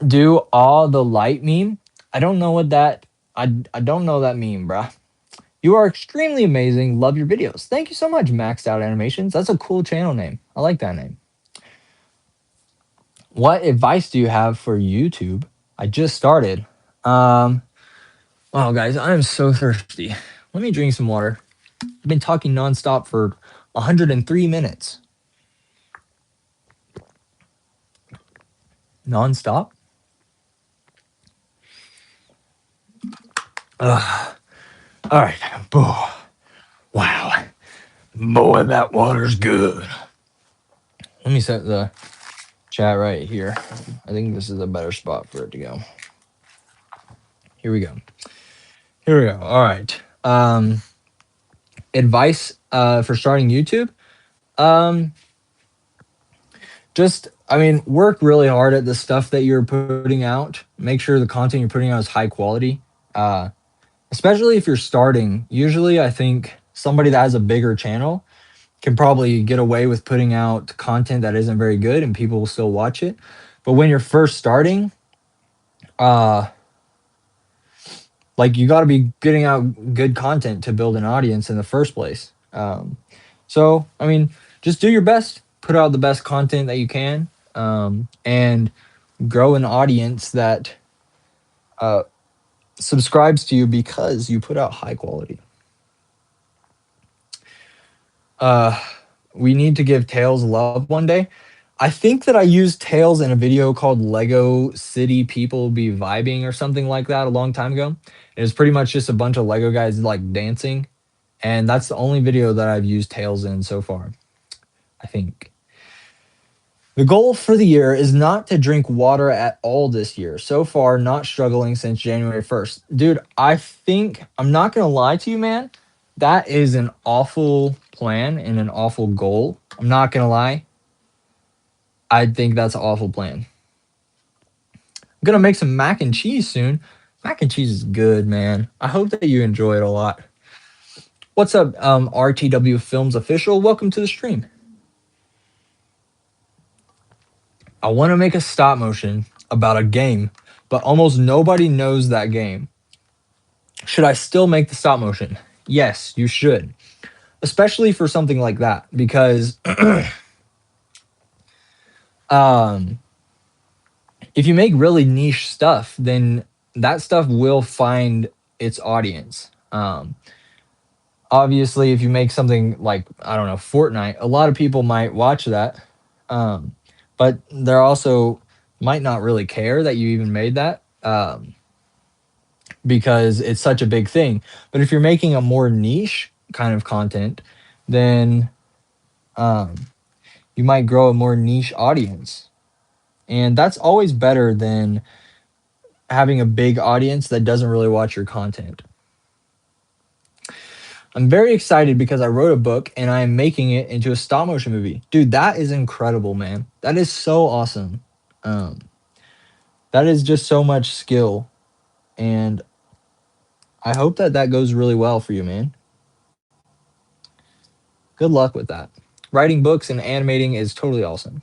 Do all the light meme? I don't know what that I don't know that meme, bruh. You are extremely amazing. Love your videos. Thank you so much, Maxed Out Animations. That's a cool channel name. I like that name. What advice do you have for YouTube? I just started. Um, oh, guys, I am so thirsty. Let me drink some water. I've been talking nonstop for 103 minutes. Nonstop? Ugh. All right. Wow. Boy, that water's good. Let me set the chat right here. I think this is a better spot for it to go. Here we go. Here we go. All right. Advice for starting YouTube. Um, I mean, work really hard at the stuff that you're putting out. Make sure the content you're putting out is high quality. Especially if you're starting. Usually, I think somebody that has a bigger channel can probably get away with putting out content that isn't very good and people will still watch it. But when you're first starting, uh, like you got to be getting out good content to build an audience in the first place. So, I mean, just do your best, put out the best content that you can, and grow an audience that uh, subscribes to you because you put out high quality. Uh, we need to give Tails love one day. I think that I used Tails in a video called Lego City People Be Vibing or something like that a long time ago. It was pretty much just a bunch of Lego guys like dancing. And that's the only video that I've used Tails in so far, I think. The goal for the year is not to drink water at all this year. So far, not struggling since January 1st. Dude, I think, I'm not going to lie to you, man. That is an awful plan and an awful goal. I'm not going to lie. I think that's an awful plan. I'm going to make some mac and cheese soon. Mac and cheese is good, man. I hope that you enjoy it a lot. What's up, RTW Films Official? Welcome to the stream. I want to make a stop motion about a game, but almost nobody knows that game. Should I still make the stop motion? Yes, you should. Especially for something like that, because if you make really niche stuff, then that stuff will find its audience. Um, Obviously, if you make something like, I don't know, Fortnite, a lot of people might watch that, um, but they're also might not really care that you even made that, because it's such a big thing. But if you're making a more niche kind of content, then um, you might grow a more niche audience, and that's always better than having a big audience that doesn't really watch your content. I'm very excited because I wrote a book and I am making it into a stop motion movie. Dude, that is incredible, man. That is so awesome. Um, that is just so much skill, and I hope that that goes really well for you, man. Good luck with that. Writing books and animating is totally awesome.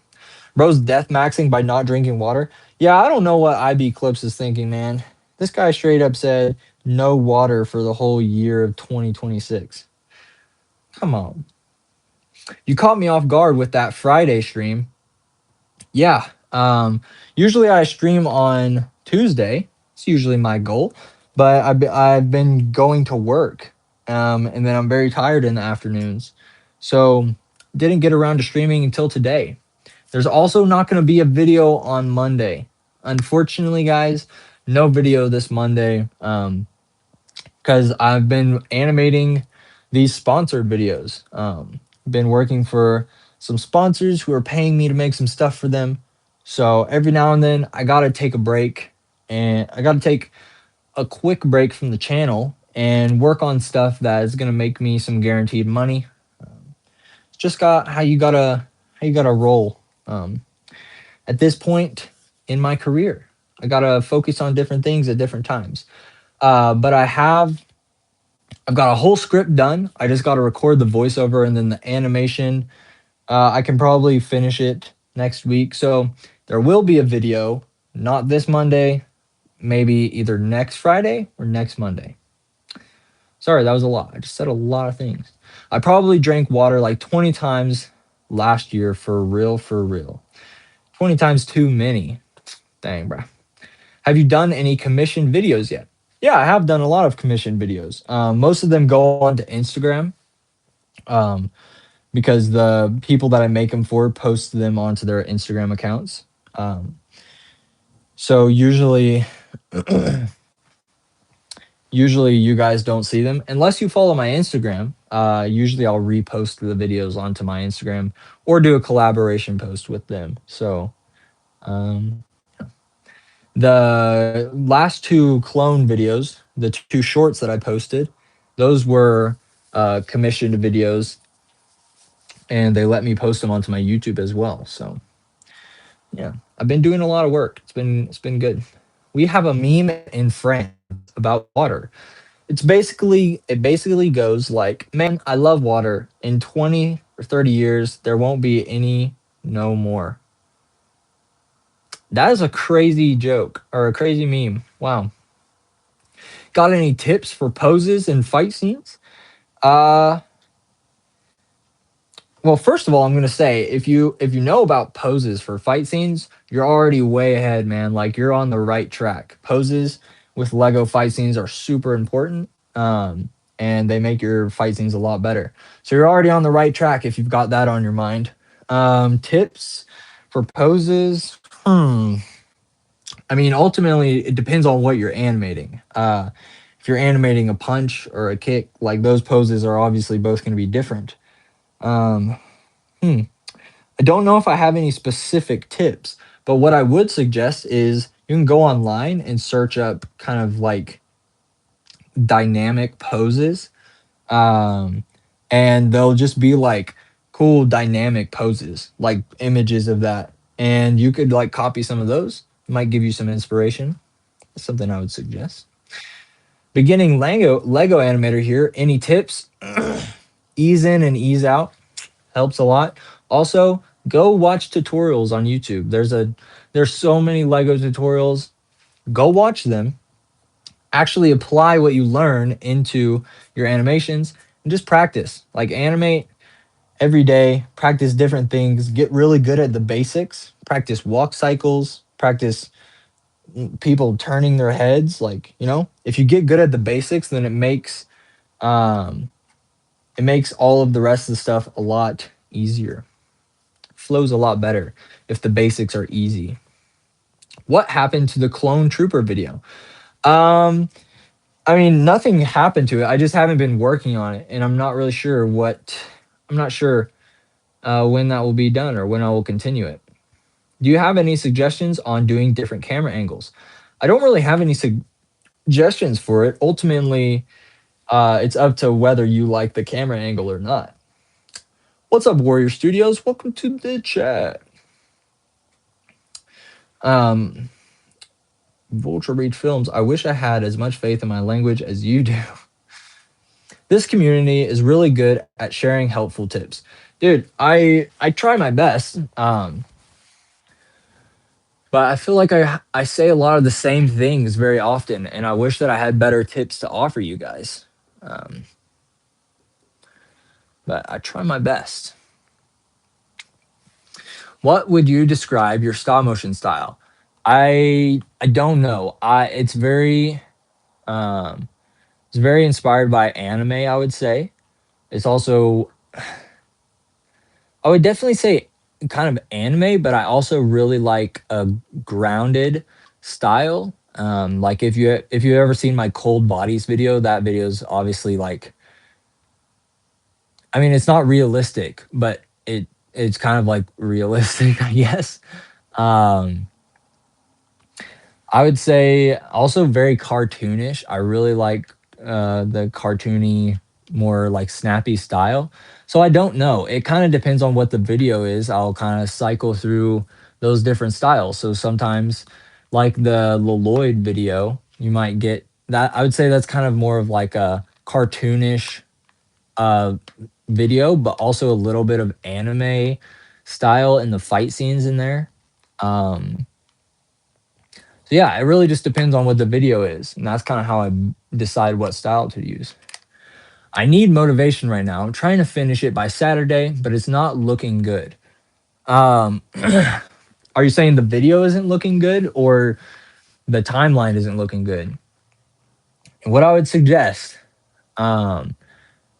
Bro's death maxing by not drinking water. Yeah, I don't know what IB Clips is thinking, man. This guy straight up said no water for the whole year of 2026. Come on. You caught me off guard with that Friday stream. Yeah. Usually I stream on Tuesday. It's usually my goal, but I've been going to work, and then I'm very tired in the afternoons, so didn't get around to streaming until today. There's also not going to be a video on Monday, unfortunately, guys. No video this Monday. Because I've been animating these sponsored videos. Been working for some sponsors who are paying me to make some stuff for them. So every now and then, I gotta take a break, and I gotta take a quick break from the channel and work on stuff that is gonna make me some guaranteed money. It's just got how you gotta roll. Um, at this point in my career, I gotta focus on different things at different times. But I've got a whole script done. I just got to record the voiceover and then the animation. I can probably finish it next week. So there will be a video, not this Monday, maybe either next Friday or next Monday. Sorry, that was a lot. I just said a lot of things. I probably drank water like 20 times last year, for real, for real. 20 times too many. Dang, bro. Have you done any commissioned videos yet? Yeah, I have done a lot of commissioned videos. Most of them go onto Instagram, um, because the people that I make them for post them onto their Instagram accounts. Um, so usually you guys don't see them unless you follow my Instagram. Usually I'll repost the videos onto my Instagram or do a collaboration post with them. So um, the last two clone videos, the two shorts that I posted, those were commissioned videos, and they let me post them onto my YouTube as well. So yeah, I've been doing a lot of work. It's been good. We have a meme in France about water. It basically goes like, "Man, I love water. In 20 or 30 years, there won't be any no more." That is a crazy joke or a crazy meme. Wow. Got any tips for poses and fight scenes? Uh Well, first of all, I'm gonna say if you know about poses for fight scenes, you're already way ahead, man. Like you're on the right track. Poses with Lego fight scenes are super important, and they make your fight scenes a lot better. So you're already on the right track if you've got that on your mind. Tips for poses. I mean, ultimately, it depends on what you're animating. If you're animating a punch or a kick, like those poses are obviously both going to be different. Um, hmm. I don't know if I have any specific tips, but what I would suggest is you can go online and search up kind of like dynamic poses. Um, and they'll just be like cool dynamic poses, like images of that. And you could like copy some of those. It might give you some inspiration. That's something I would suggest. Beginning Lego animator here. Any tips? Ease in and ease out helps a lot. Also, go watch tutorials on YouTube. There's so many Lego tutorials. Go watch them. Actually apply what you learn into your animations and just practice. Like animate every day, practice different things, get really good at the basics, practice walk cycles, practice people turning their heads. Like, if you get good at the basics, then it makes Um, it makes all of the rest of the stuff a lot easier. Flows a lot better if the basics are easy. What happened to the Clone Trooper video? Um, I mean, nothing happened to it. I just haven't been working on it, and I'm not really sure what. I'm not sure when that will be done or when I will continue it. Do you have any suggestions on doing different camera angles? I don't really have any suggestions for it. Ultimately, it's up to whether you like the camera angle or not. What's up, Warrior Studios? Welcome to the chat. Um, Vulture Read Films. I wish I had as much faith in my language as you do. This community is really good at sharing helpful tips. Dude, I try my best. But I feel like I say a lot of the same things very often, and I wish that I had better tips to offer you guys. Um, but I try my best. What would you describe your stop motion style? I don't know. I um, it's very inspired by anime, I would say. It's also I would definitely say kind of anime, but I also really like a grounded style. Like if you ever seen my Cold Bodies video, that video is obviously like I mean it's not realistic, but it's kind of like realistic, I guess. Um, I would say also very cartoonish. I really like the cartoony, more like snappy style. So I don't know. It kind of depends on what the video is. I'll kind of cycle through those different styles. So sometimes, like the Lloyd video, you might get that. I would say that's kind of more of like a cartoonish uh, video, but also a little bit of anime style in the fight scenes in there. Um, so yeah, it really just depends on what the video is, and that's kind of how I decide what style to use. I need motivation right now. I'm trying to finish it by Saturday, but it's not looking good. Um, are you saying the video isn't looking good or the timeline isn't looking good? What I would suggest, um,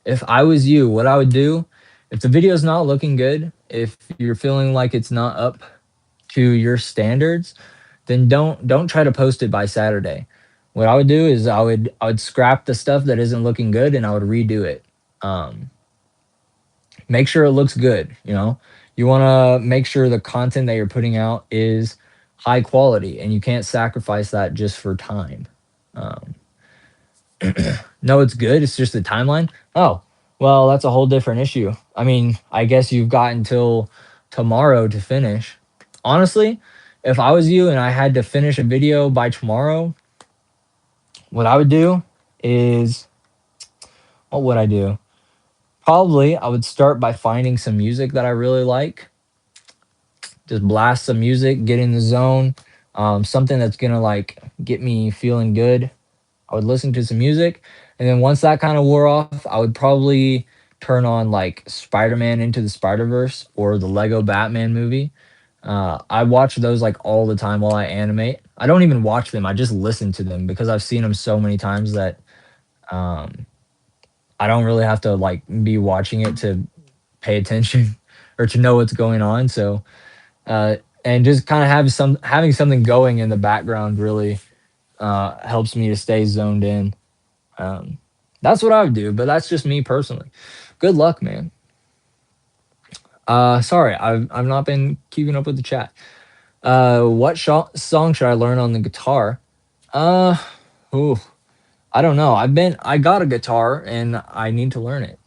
if I was you, what I would do, if the video is not looking good, if you're feeling like it's not up to your standards, then don't try to post it by Saturday. What I would do is I would scrap the stuff that isn't looking good and I would redo it. Um, make sure it looks good. You know, you want to make sure the content that you're putting out is high quality, and you can't sacrifice that just for time. Um, no, it's good. It's just the timeline. Oh, well, that's a whole different issue. I mean, I guess you've got until tomorrow to finish. Honestly, if I was you and I had to finish a video by tomorrow, what I would do is what would I do? Probably I would start by finding some music that I really like. Just blast some music, get in the zone. Something that's gonna like get me feeling good. I would listen to some music, and then once that kind of wore off, I would probably turn on like Spider-Man Into the Spider-Verse or the Lego Batman movie. I watch those like all the time while I animate. I don't even watch them. I just listen to them because I've seen them so many times that um, I don't really have to like be watching it to pay attention or to know what's going on. So uh, and just kind of having something going in the background really helps me to stay zoned in. Um, that's what I would do, but that's just me personally. Good luck, man. Sorry, I've not been keeping up with the chat. What song should I learn on the guitar? Uh, ooh, I don't know. I got a guitar and I need to learn it.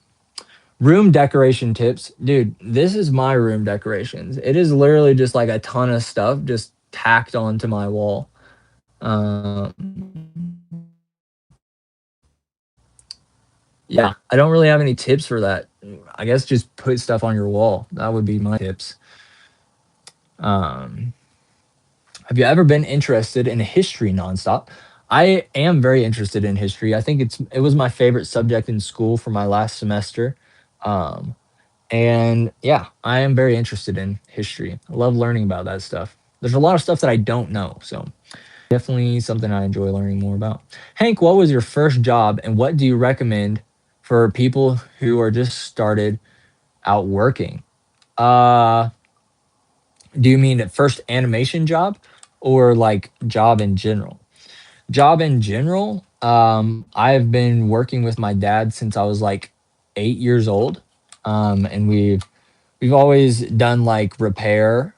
Room decoration tips, dude. This is my room decorations. It is literally just like a ton of stuff just tacked onto my wall. Um, yeah, I don't really have any tips for that. I guess just put stuff on your wall. That would be my tips. Um, have you ever been interested in history nonstop? I am very interested in history. I think it was my favorite subject in school for my last semester. Um, and yeah, I am very interested in history. I love learning about that stuff. There's a lot of stuff that I don't know, so definitely something I enjoy learning more about. Hank, what was your first job and what do you recommend for people who are just started out working. Uh, do you mean at first animation job or like job in general? Job in general, I've been working with my dad since I was like 8 years old. And we've always done like repair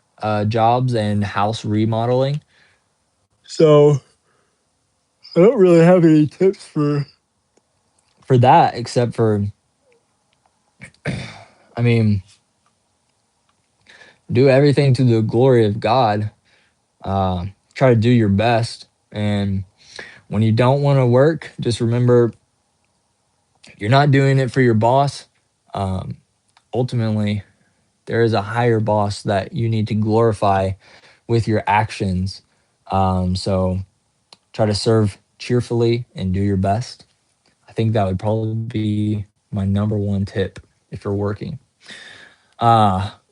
jobs and house remodeling. So I don't really have any tips for that except for, I mean, do everything to the glory of God. Try to do your best, and when you don't want to work, just remember you're not doing it for your boss. Um, Ultimately, there is a higher boss that you need to glorify with your actions. So try to serve cheerfully and do your best. I think that would probably be my number one tip if you're working.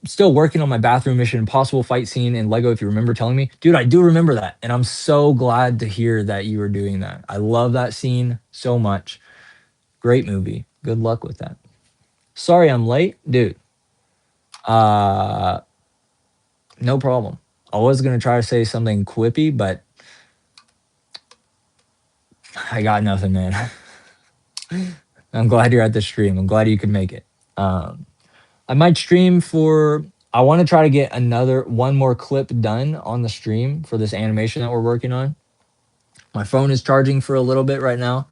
Still working on my bathroom Mission Impossible fight scene in Lego, if you remember telling me. Dude, I do remember that. And I'm so glad to hear that you were doing that. I love that scene so much. Great movie. Good luck with that. Sorry I'm late. Dude, uh, no problem. I was going to try to say something quippy, but I got nothing, man. I'm glad you're at the stream. I'm glad you could make it. Um, I might stream for. I want to try to get one more clip done on the stream for this animation that we're working on. My phone is charging for a little bit right now,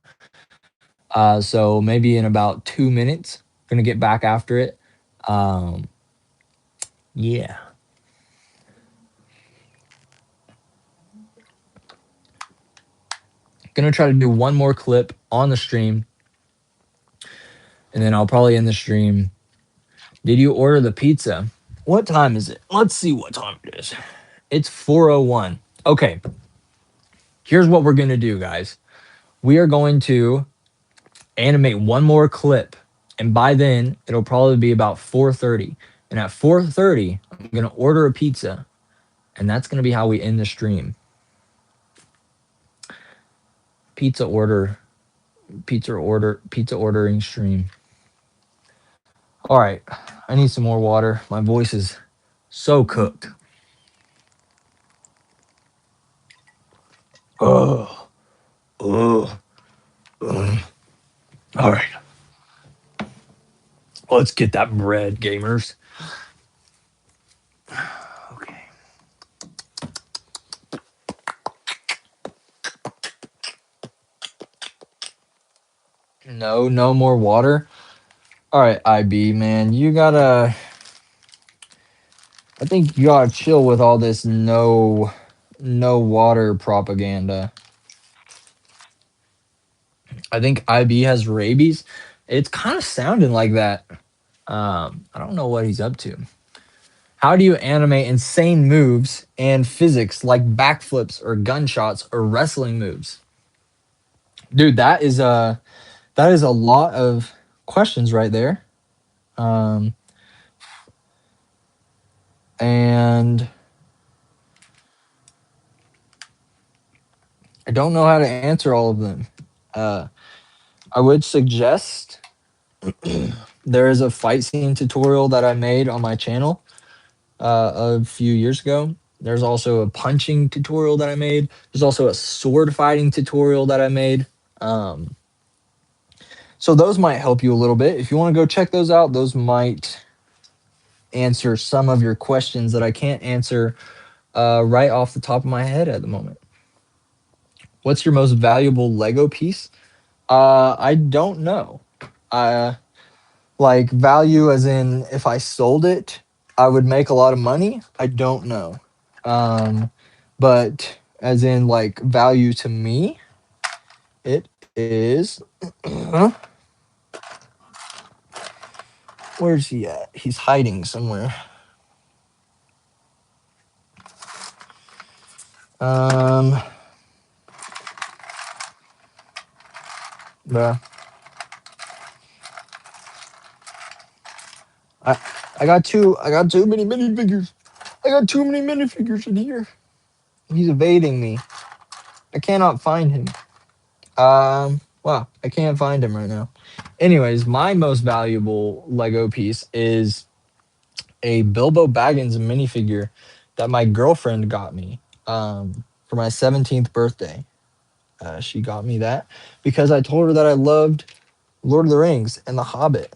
so maybe in about 2 minutes, gonna get back after it. Um, yeah, gonna try to do one more clip on the stream, and then I'll probably end the stream. Did you order the pizza? What time is it? Let's see what time it is. It's 4:01. Okay, here's what we're going to do, guys. We are going to animate one more clip, and by then it'll probably be about 4:30. And at 4:30, I'm going to order a pizza, and that's going to be how we end the stream. Pizza ordering stream. All right, I need some more water. My voice is so cooked. Oh, oh, oh. All right. Let's get that bread, gamers. Okay. No more water. All right, IB, man, I think you gotta chill with all this no water propaganda. I think IB has rabies. It's kind of sounding like that. I don't know what he's up to. How do you animate insane moves and physics like backflips or gunshots or wrestling moves? Dude, that is a lot of questions right there. Um, and I don't know how to answer all of them. I would suggest there is a fight scene tutorial that I made on my channel a few years ago. There's also a punching tutorial that I made. There's also a sword fighting tutorial that I made. Um, so those might help you a little bit. If you want to go check those out, those might answer some of your questions that I can't answer right off the top of my head at the moment. What's your most valuable Lego piece? I don't know. Like value as in if I sold it, I would make a lot of money. I don't know. But as in like value to me, it is. Where's he at? He's hiding somewhere. Bruh. I got too many minifigures. I got too many minifigures in here. He's evading me. I cannot find him. Wow, I can't find him right now. Anyways, my most valuable Lego piece is a Bilbo Baggins minifigure that my girlfriend got me for my 17th birthday. She got me that because I told her that I loved Lord of the Rings and The Hobbit,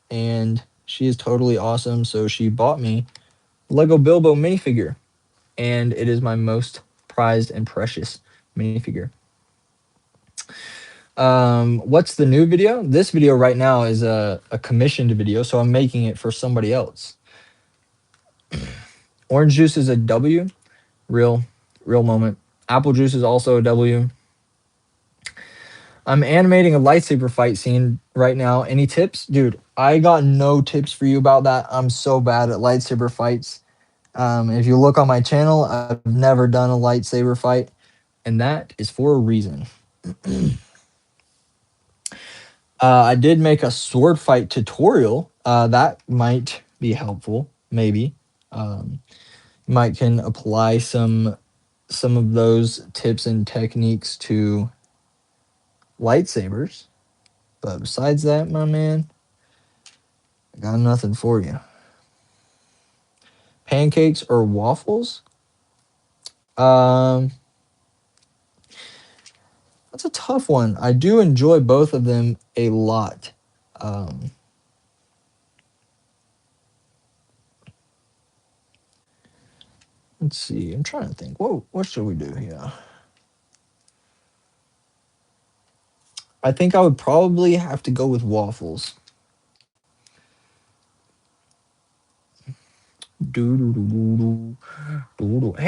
and she is totally awesome. So she bought me Lego Bilbo minifigure, and it is my most prized and precious minifigure. What's the new video? This video right now is a commissioned video, so I'm making it for somebody else. Orange juice is a W, real, real moment. Apple juice is also a W. I'm animating a lightsaber fight scene right now. Any tips? Dude, I got no tips for you about that. I'm so bad at lightsaber fights. If you look on my channel, I've never done a lightsaber fight, and that is for a reason. I did make a sword fight tutorial. That might be helpful, maybe. Might can apply some of those tips and techniques to lightsabers. But besides that, my man, I got nothing for you. Pancakes or waffles? Um, that's a tough one. I do enjoy both of them a lot. Um, let's see. I'm trying to think. Whoa, what should we do here? I think I would probably have to go with waffles. Hey,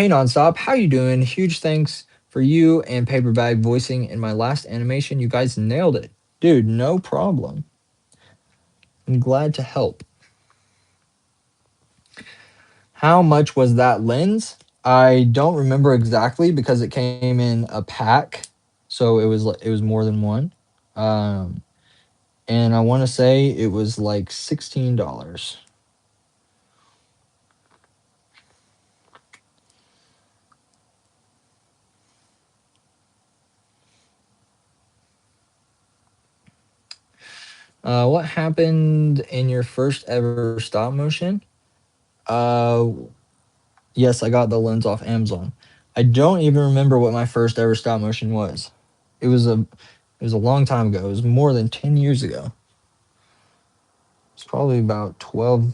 Nonstop, how you doing? Huge thanks for you and Paperbag voicing in my last animation. You guys nailed it. Dude, no problem. I'm glad to help. How much was that lens? I don't remember exactly because it came in a pack, so it was more than one. Um, and I want to say it was like $16. What happened in your first ever stop motion? Uh, yes, I got the lens off Amazon. I don't even remember what my first ever stop motion was. It was a long time ago. It was more than 10 years ago. It's probably about 12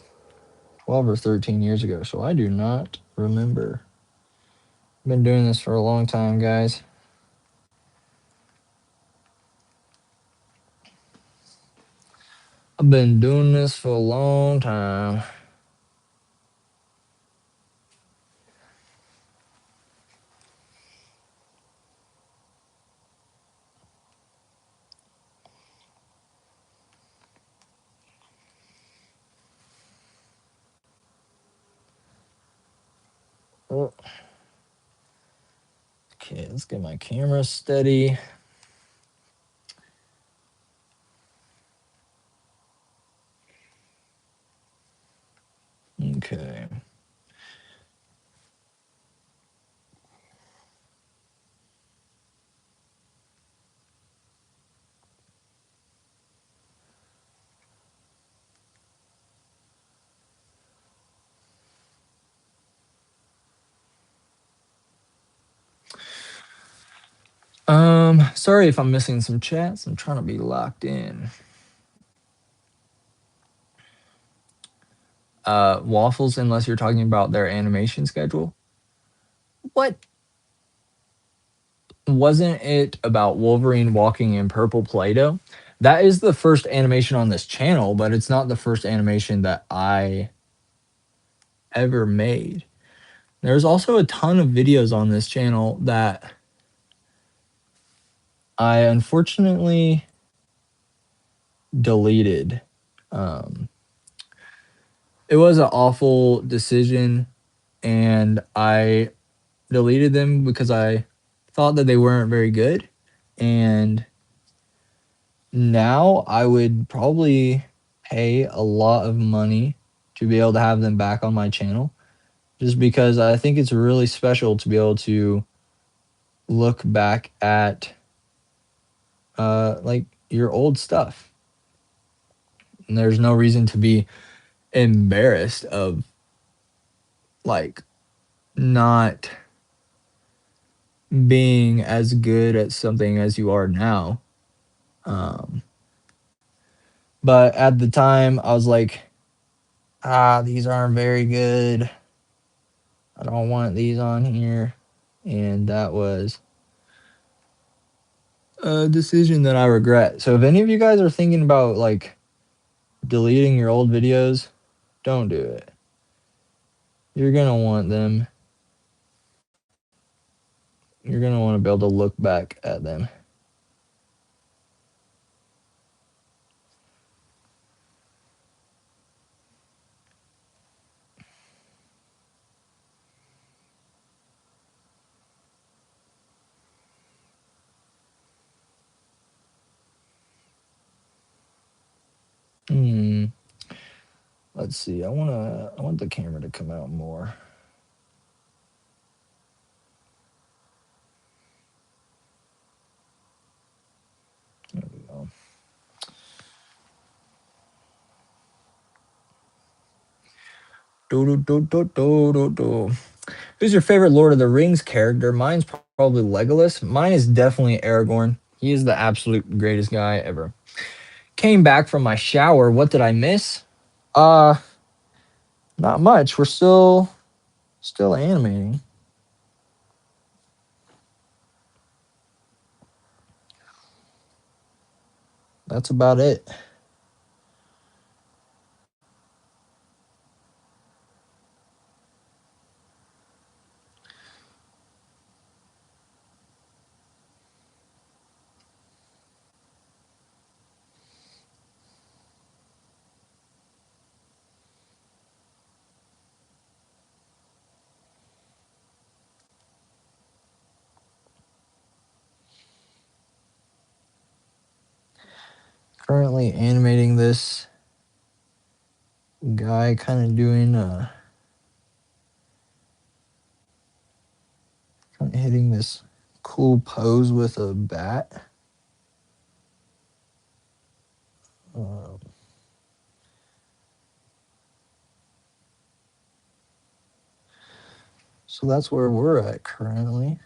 or 13 years ago, so I do not remember. I've been doing this for a long time, guys. I've been doing this for a long time. Oh. Okay, let's get my camera steady. Okay. Sorry if I'm missing some chats. I'm trying to be locked in. Waffles, unless you're talking about their animation schedule. What? Wasn't it about Wolverine walking in purple Play-Doh? That is the first animation on this channel, but it's not the first animation that I ever made. There's also a ton of videos on this channel that I unfortunately deleted. Um, it was an awful decision, and I deleted them because I thought that they weren't very good. And now I would probably pay a lot of money to be able to have them back on my channel, just because I think it's really special to be able to look back at like your old stuff. And there's no reason to be embarrassed of like not being as good at something as you are now. Um, but at the time, I was like, these aren't very good. I don't want these on here. And that was a decision that I regret. So if any of you guys are thinking about like deleting your old videos, don't do it. You're going to want them. You're going to want to be able to look back at them. Hmm. Let's see. I want the camera to come out more. There we go. Do, do, do, do, do, do. Who's your favorite Lord of the Rings character? Mine's probably Legolas. Mine is definitely Aragorn. He is the absolute greatest guy ever. Came back from my shower. What did I miss? Uh, Not much. We're still animating. That's about it. Currently animating this guy kind of doing kind of hitting this cool pose with a bat. Uh, so that's where we're at currently.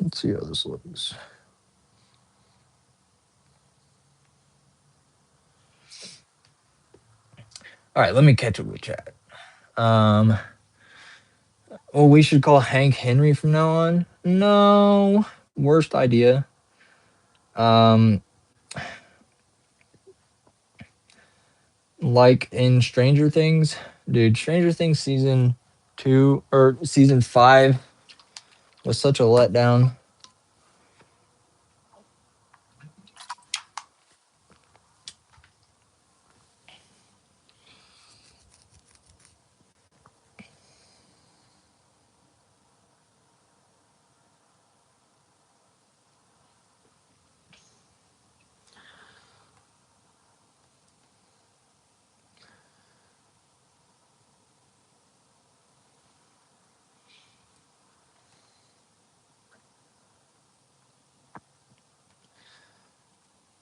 Let's see how this looks. All right, let me catch up with chat. Well, we should call Hank Henry from now on. No, worst idea. Um, like in Stranger Things, dude. Stranger Things season 2 or season 5 was such a letdown.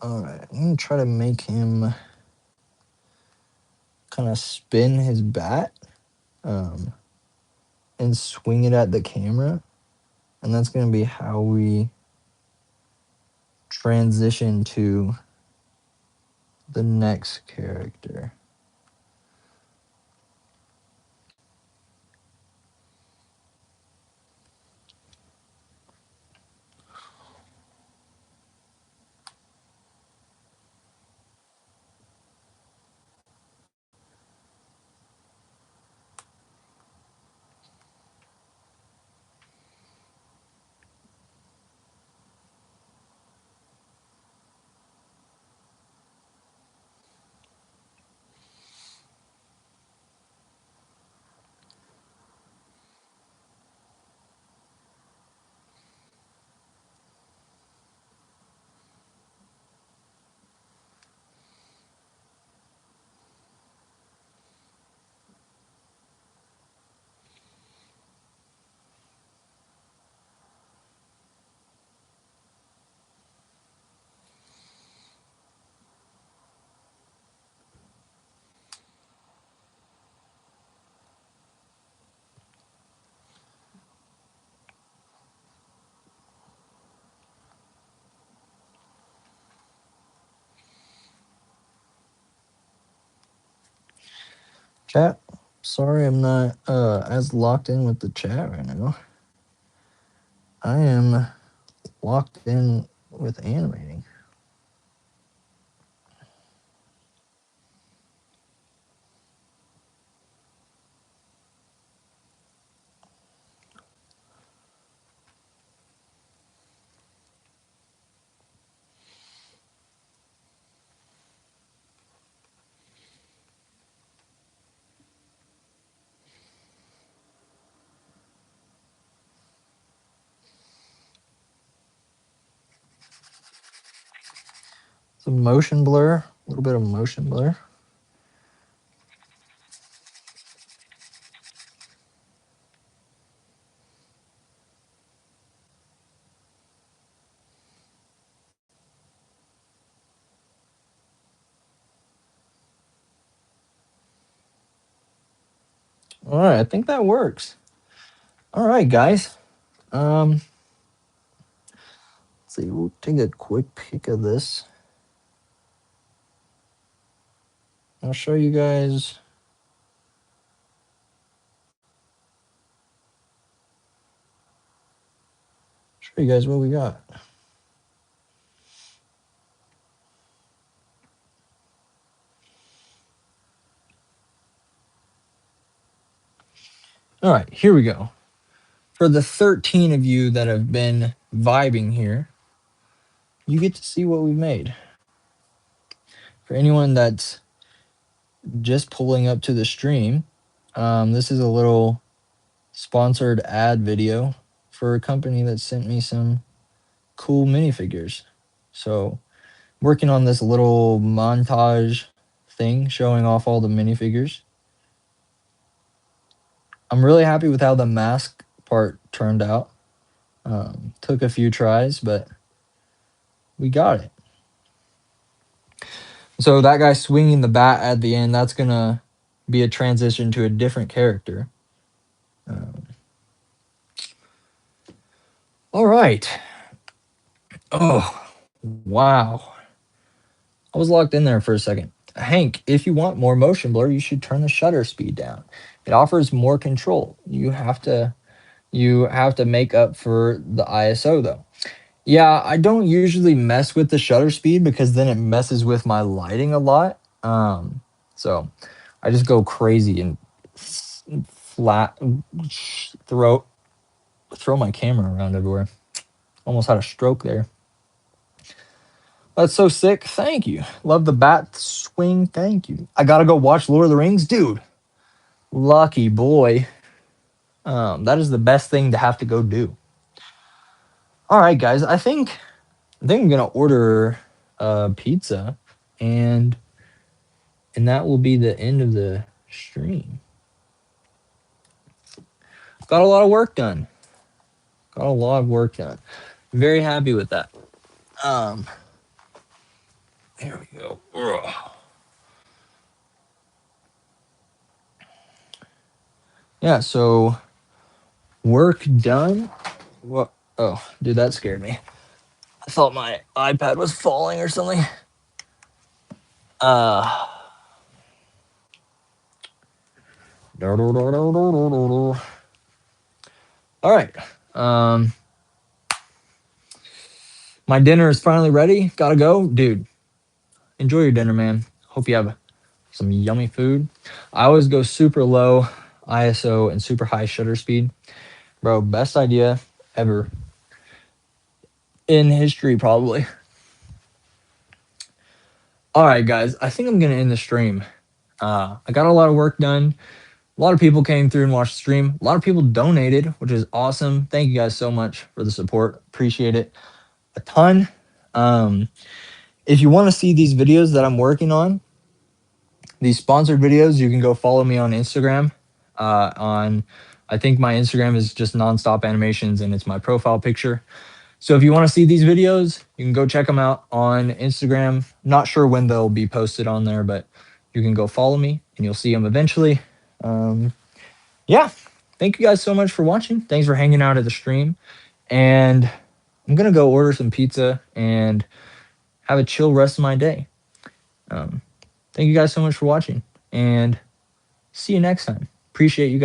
All right, I'm gonna try to make him kind of spin his bat um, and swing it at the camera, and that's gonna be how we transition to the next character. Chat. Sorry, I'm not as locked in with the chat right now. I am locked in with animating. Some motion blur, a little bit of motion blur. All right, I think that works. All right, guys. Let's see, we'll take a quick peek of this. I'll show you guys. Show you guys what we got. All right, here we go. For the 13 of you that have been vibing here, you get to see what we've made. For anyone that's just pulling up to the stream, this is a little sponsored ad video for a company that sent me some cool minifigures. So, working on this little montage thing showing off all the minifigures. I'm really happy with how the mask part turned out. Took a few tries, but we got it. So that guy swinging the bat at the end, that's gonna be a transition to a different character. All right. Oh, wow. I was locked in there for a second. Hank, if you want more motion blur, you should turn the shutter speed down. It offers more control. You have to make up for the ISO though. Yeah, I don't usually mess with the shutter speed because then it messes with my lighting a lot. So I just go crazy and flat throw my camera around everywhere. Almost had a stroke there. That's so sick. Thank you. Love the bat swing. Thank you. I gotta go watch Lord of the Rings, dude. Lucky boy. That is the best thing to have to go do. All right, guys. I think I'm gonna order pizza, and that will be the end of the stream. Got a lot of work done. Very happy with that. There we go. Ugh. Yeah, so work done. What? Oh, dude, that scared me. I thought my iPad was falling or something. Uh. All right. My dinner is finally ready. Gotta go, dude. Enjoy your dinner, man. Hope you have some yummy food. I always go super low ISO and super high shutter speed. Bro, best idea ever in history, probably. All right, guys. I think I'm gonna end the stream. I got a lot of work done. A lot of people came through and watched the stream. A lot of people donated, which is awesome. Thank you guys so much for the support. Appreciate it a ton. If you want to see these videos that I'm working on, these sponsored videos, you can go follow me on Instagram. I think my Instagram is just Nonstop Animations, and it's my profile picture. So if you want to see these videos, you can go check them out on Instagram. Not sure when they'll be posted on there, but you can go follow me, and you'll see them eventually. Yeah, thank you guys so much for watching. Thanks for hanging out at the stream, and I'm gonna go order some pizza and have a chill rest of my day. Thank you guys so much for watching, and See you next time. Appreciate you guys.